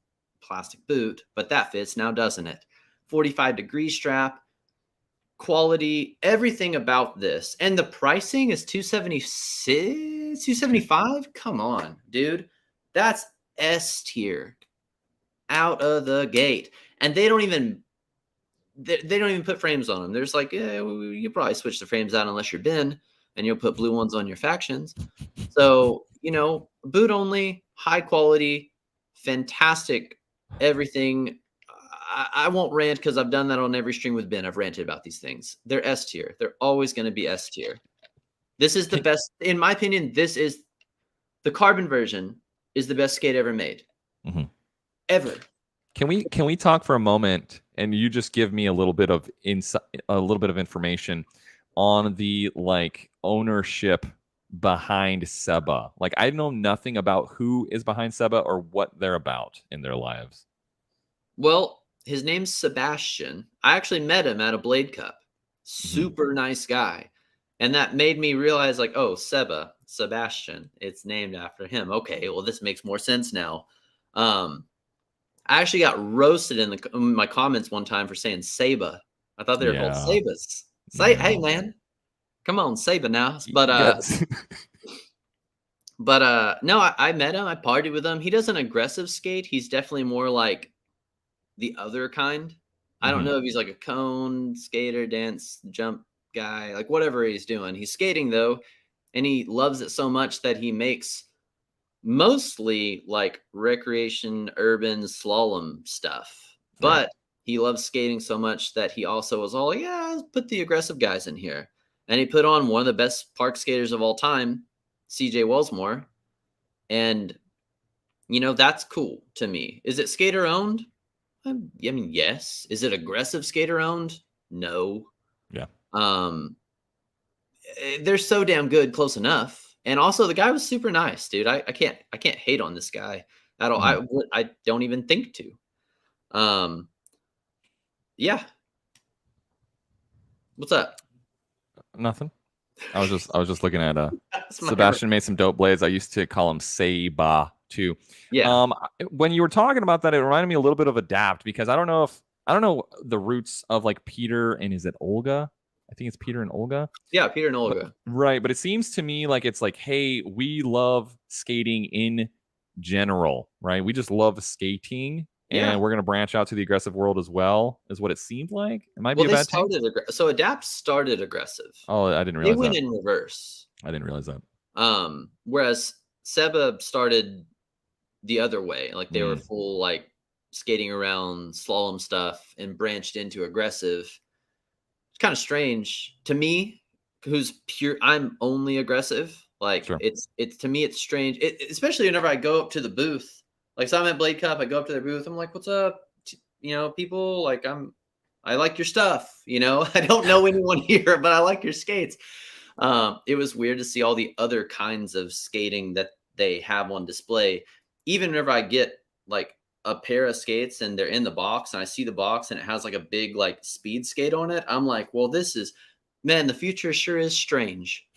plastic boot, but that fits now, doesn't it? 45-degree strap. Quality, everything about this, and the pricing is $276, $275. Come on, dude, that's S tier out of the gate, and they don't even put frames on them. There's like, yeah, you probably switch the frames out unless you're Ben, and you'll put blue ones on your factions. So boot only, high quality, fantastic, everything. I won't rant because I've done that on every stream with Ben. I've ranted about these things. They're S tier. They're always going to be S tier. This is the best, in my opinion. This is the carbon version is the best skate ever made, ever. Can we talk for a moment, and you just give me a little bit of information on the like ownership behind Seba? Like I know nothing about who is behind Seba or what they're about in their lives. Well, his name's Sebastian. I actually met him at a Blade Cup. Super nice guy. And that made me realize, like, oh, Sebastian, it's named after him. Okay, well, this makes more sense now. I actually got roasted in my comments one time for saying Seba. I thought they were called Sebas. Hey, man, come on, Seba now. But no, I met him. I partied with him. He does an aggressive skate. He's definitely more like the other kind. I don't know if he's like a cone skater, dance, jump guy, like whatever he's doing. He's skating though, and he loves it so much that he makes mostly like recreation, urban slalom stuff. But he loves skating so much that he also was all like, yeah, let's put the aggressive guys in here. And he put on one of the best park skaters of all time, CJ Wellsmore. And that's cool to me. Is it skater owned? I mean, yes. Is it aggressive skater owned? No. Yeah. They're so damn good, close enough. And also, the guy was super nice, dude. I can't hate on this guy at all. I don't even think to. Yeah. What's up? Nothing. I was just looking at Sebastian made some dope blades. I used to call him Seba too. Yeah. When you were talking about that, it reminded me a little bit of Adapt, because I don't know the roots of like Peter and is it Olga? I think it's Peter and Olga. Yeah, Peter and Olga. Right, but it seems to me like it's like, hey, we love skating in general, right? We just love skating, and we're gonna branch out to the aggressive world as well, is what it seemed like. It might be a bad thing. So Adapt started aggressive. Oh, I didn't realize they went in reverse. I didn't realize that. Whereas Seba started the other way, like they were full like skating around slalom stuff and branched into aggressive. It's kind of strange to me, who's pure. I'm only aggressive. Like it's to me, it's strange, especially whenever I go up to the booth. Like, so I'm at Blade Cup, I go up to their booth. I'm like, "What's up, people? Like, I like your stuff. I don't know anyone here, but I like your skates." It was weird to see all the other kinds of skating that they have on display. Even whenever I get like a pair of skates and they're in the box and I see the box and it has like a big like speed skate on it, I'm like, well, man, the future sure is strange.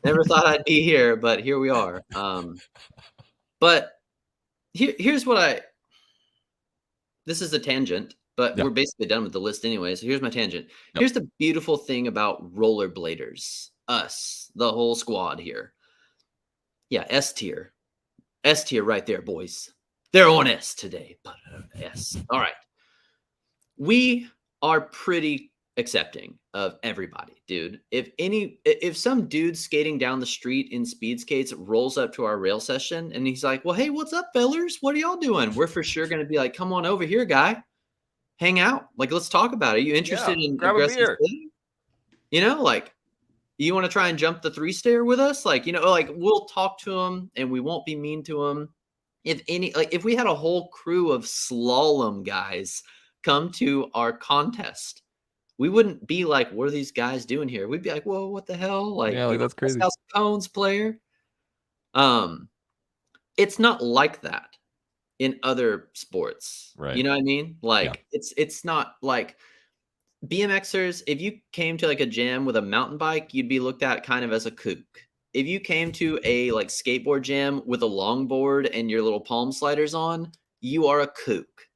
Never thought I'd be here, but here we are. But here's what this is a tangent, but we're basically done with the list anyway. So here's my tangent. Here's the beautiful thing about rollerbladers, us, the whole squad here. Yeah, S tier right there, boys. They're on S today, but S. All right. We are pretty accepting of everybody, dude. If some dude skating down the street in speed skates rolls up to our rail session and he's like, well, hey, what's up, fellers? What are y'all doing? We're for sure going to be like, come on over here, guy. Hang out. Like, let's talk about it. Are you interested in grab aggressive a beer? skating? You know, like, you want to try and jump the 3-stair with us? Like, you know, like, we'll talk to him and we won't be mean to him. If we had a whole crew of slalom guys come to our contest, we wouldn't be like, what are these guys doing here? We'd be like, whoa, what the hell? Like, yeah, like that's crazy. House Cones player. It's not like that in other sports. Right. You know what I mean? Like, it's not like BMXers. If you came to like a jam with a mountain bike, you'd be looked at kind of as a kook. If you came to a like skateboard jam with a longboard and your little palm sliders on, you are a kook.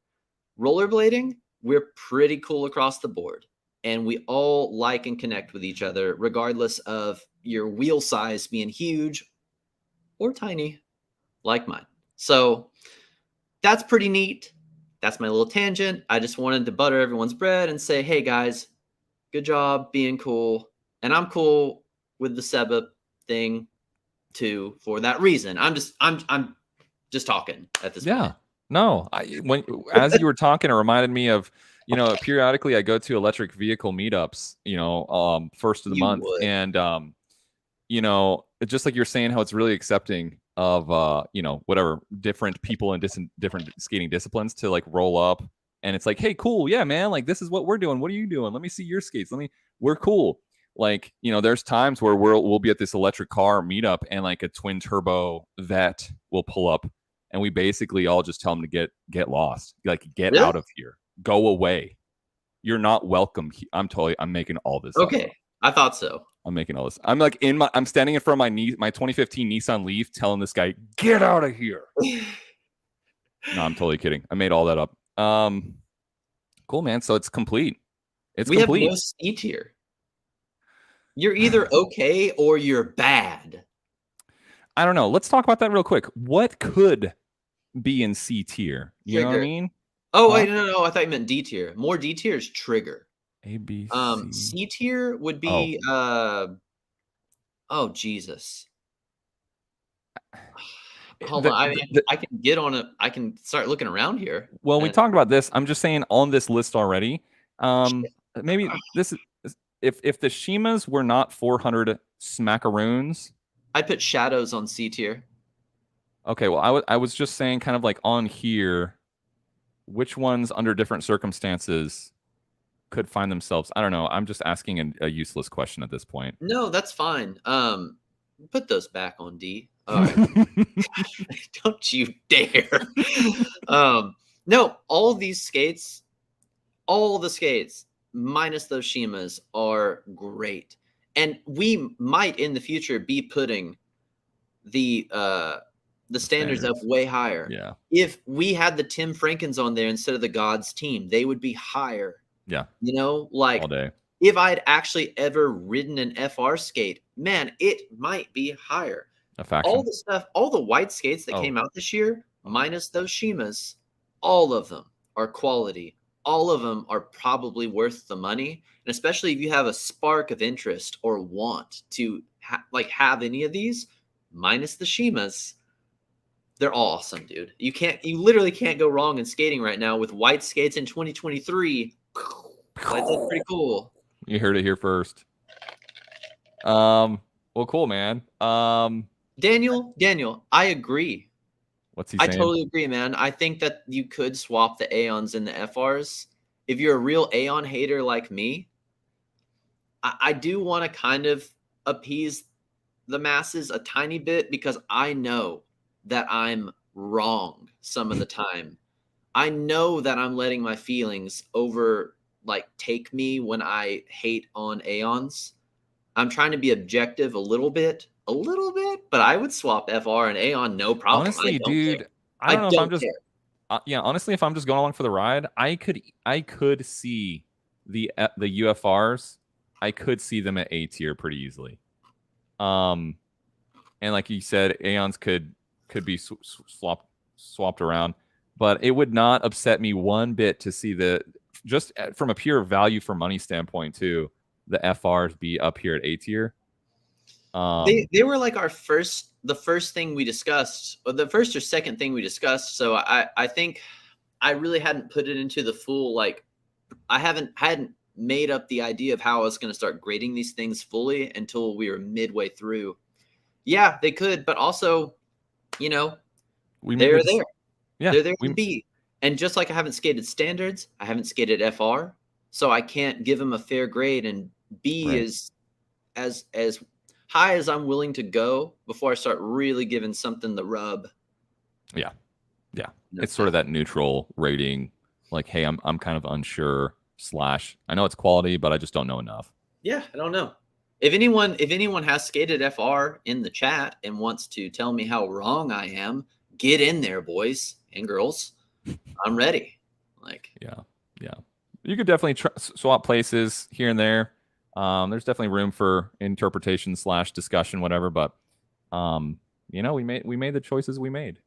Rollerblading, we're pretty cool across the board. And we all like and connect with each other, regardless of your wheel size being huge or tiny, like mine. So that's pretty neat. That's my little tangent. I just wanted to butter everyone's bread and say, hey, guys, good job being cool. And I'm cool with the Seba thing, too, for that reason. I'm just talking at this point. No, as you were talking, it reminded me of, you know, periodically I go to electric vehicle meetups, you know, first of the month. And, you know, it's just like you're saying how it's really accepting of, you know, whatever, different people in different skating disciplines to like roll up. And it's like, hey, cool. Yeah, man. Like, this is what we're doing. What are you doing? Let me see your skates. We're cool. Like, you know, there's times where we'll be at this electric car meetup and like a twin turbo vet will pull up. And we basically all just tell them to get lost, like get out of here, go away. You're not welcome. I'm making all this okay up. I thought so. I'm making all this. I'm like I'm standing in front of my 2015 Nissan Leaf, telling this guy, get out of here. No, I'm totally kidding. I made all that up. Cool, man. So it's complete. We have no C tier. You're either okay or you're bad. I don't know. Let's talk about that real quick. What could be in C tier? You know what I mean? Oh, wait, no. I thought you meant D tier. More D tier is trigger. A, B, C. C tier would be oh Jesus. Hold on. I can get on it. I can start looking around here. Well, we talked about this. I'm just saying on this list already. Maybe this is if the Shimas were not 400 smackaroons. I put shadows on C tier. Okay, well, I was just saying kind of like on here, which ones under different circumstances could find themselves. I don't know. I'm just asking a useless question at this point. No, that's fine. Put those back on D. All right. Don't you dare. No, all of these skates, all the skates, minus those Shimas, are great. And we might in the future be putting the standards up way higher. Yeah. If we had the Tim Frankens on there instead of the Gods team, they would be higher. Yeah. You know, like all day. If I'd actually ever ridden an FR skate, man, it might be higher. All the stuff, all the white skates that came out this year, minus those Shimas, all of them are quality. All of them are probably worth the money. And especially if you have a spark of interest or want to have any of these, minus the Shimas, they're awesome, dude. You literally can't go wrong in skating right now with white skates in 2023. That's pretty cool. You heard it here first. Well, cool, man. Daniel, I agree. What's he saying? I totally agree, man. I think that you could swap the Aeons and the FRs. If you're a real Aeon hater like me, I do want to kind of appease the masses a tiny bit because I know that I'm wrong some of the time. I know that I'm letting my feelings take me when I hate on Aeons. I'm trying to be objective a little bit, but I would swap FR and Aeon, no problem. Honestly, dude, I don't know if I'm just honestly, if I'm just going along for the ride, I could see the UFRs. I could see them at A tier pretty easily. And like you said, Aeons could be swapped around, but it would not upset me one bit to see the just from a pure value for money standpoint too, the FRs be up here at A tier. They were like the first thing we discussed, or the first or second thing we discussed. So I think I really hadn't put it into the full, like, I hadn't made up the idea of how I was going to start grading these things fully until we were midway through. Yeah, they could, but also, you know, they're there. Yeah, they're there to be. And just like I haven't skated standards, I haven't skated FR, so I can't give them a fair grade. And B is as high as I'm willing to go before I start really giving something the rub. Yeah. It's sort of that neutral rating. Like, hey, I'm kind of unsure / I know it's quality, but I just don't know enough. Yeah, I don't know. If anyone has skated FR in the chat and wants to tell me how wrong I am, get in there, boys and girls. I'm ready. Like, yeah. You could definitely swap places here and there. There's definitely room for interpretation / discussion, whatever. But we made the choices we made.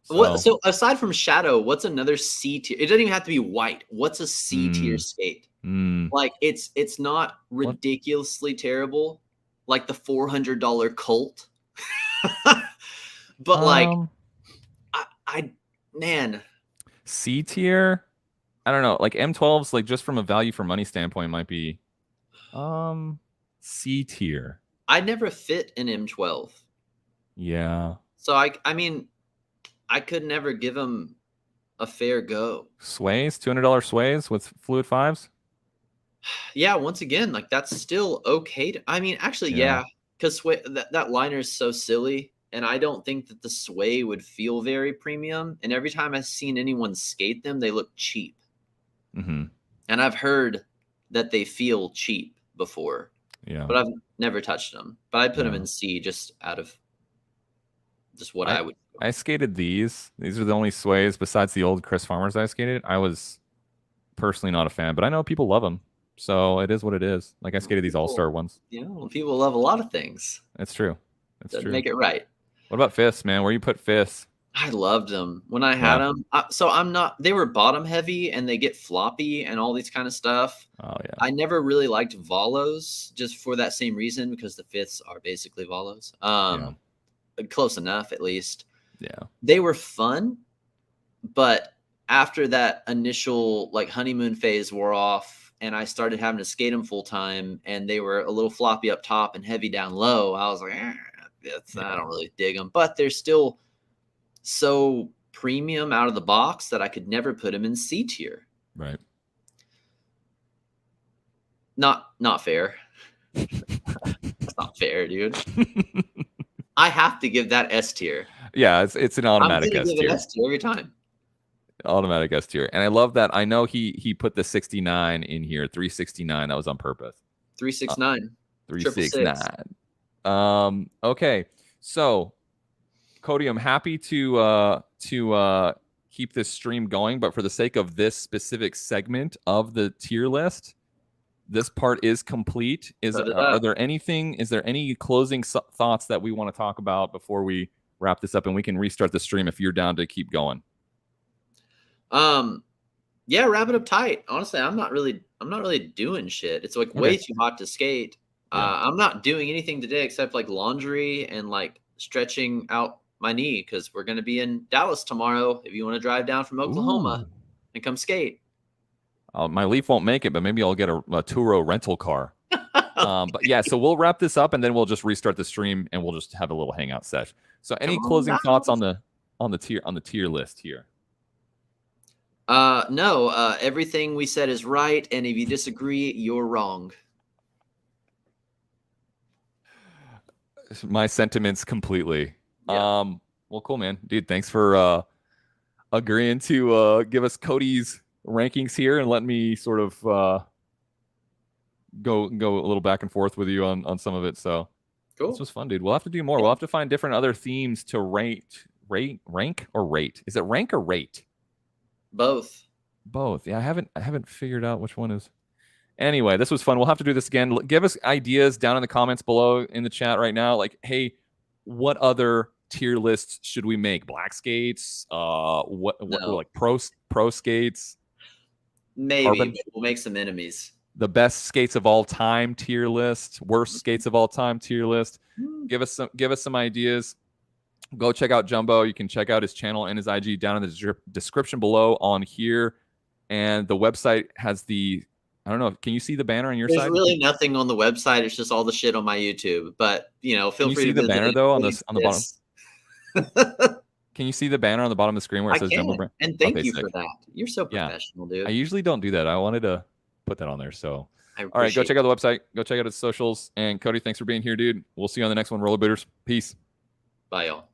So aside from Shadow, what's another C tier? It doesn't even have to be white. What's a C tier skate? Like, it's not ridiculously terrible, like the $400 Colt, but like, man, C tier. I don't know. Like M12s, like just from a value for money standpoint, might be C tier. I never fit an M12. Yeah. So I mean, I could never give them a fair go. Sways, $200 sways with fluid 5s. Yeah, once again, like, that's still okay. I mean, actually, yeah, because that liner is so silly, and I don't think that the sway would feel very premium. And every time I've seen anyone skate them, they look cheap. Mm-hmm. And I've heard that they feel cheap before. Yeah, but I've never touched them. But I put them in C just out of just what I would. I skated these. These are the only sways besides the old Chris Farmers I skated. I was personally not a fan, but I know people love them. So it is what it is. Like, I skated these all-star ones. Yeah, well, people love a lot of things. That's true. Doesn't make it right. What about fists, man? Where you put fists? I loved them when I had them. So I'm not. They were bottom heavy and they get floppy and all these kind of stuff. Oh yeah. I never really liked volos just for that same reason, because the fifths are basically volos. Close enough, at least. Yeah. They were fun, but after that initial like honeymoon phase wore off, and I started having to skate them full time, and they were a little floppy up top and heavy down low, I was like, I don't really dig them. But they're still so premium out of the box that I could never put them in C tier. Right. Not fair. It's not fair, dude. I have to give that S tier. Yeah, it's an automatic S tier. S tier every time. Automatic S tier. And I love that. I know he put the 69 in here, 369. That was on purpose. 369. 369. Okay. So, Cody, I'm happy to keep this stream going, but for the sake of this specific segment of the tier list, this part is complete. Is there any closing thoughts that we want to talk about before we wrap this up, and we can restart the stream if you're down to keep going? Yeah, wrap it up tight. Honestly, I'm not really doing shit. It's like way too hot to skate. I'm not doing anything today except like laundry and like stretching out my knee, because we're going to be in Dallas tomorrow. If you want to drive down from Oklahoma and come skate. My Leaf won't make it, but maybe I'll get a Turo rental car. But yeah, so we'll wrap this up and then we'll just restart the stream and we'll just have a little hangout sesh. So any closing thoughts on the tier list here? No, everything we said is right, and if you disagree, you're wrong. My sentiments completely. Yeah. Well, cool, man. Dude, thanks for agreeing to give us Cody's rankings here and let me sort of go a little back and forth with you on some of it. So cool. This was fun, dude. We'll have to do more. We'll have to find different other themes to rank or rate. Is it rank or rate? Both. Yeah, I haven't figured out which one is. Anyway, this was fun. We'll have to do this again. Give us ideas down in the comments below in the chat right now. Like, hey, what other tier lists should we make? Black skates? What like pro skates? Maybe we'll make some enemies. The best skates of all time tier list, worst skates of all time tier list. Give us some ideas. Go check out Jumbo. You can check out his channel and his IG down in the description below on here. And the website has I don't know. Can you see the banner on your side? There's really nothing on the website. It's just all the shit on my YouTube. But feel free to see the banner though on the bottom. Can you see the banner on the bottom of the screen where it says Jumbo Brand? And thank you for that. You're so professional, dude. I usually don't do that. I wanted to put that on there. So, all right, go check out the website. Go check out his socials. And Cody, thanks for being here, dude. We'll see you on the next one. Rollerbladers. Peace. Bye, y'all.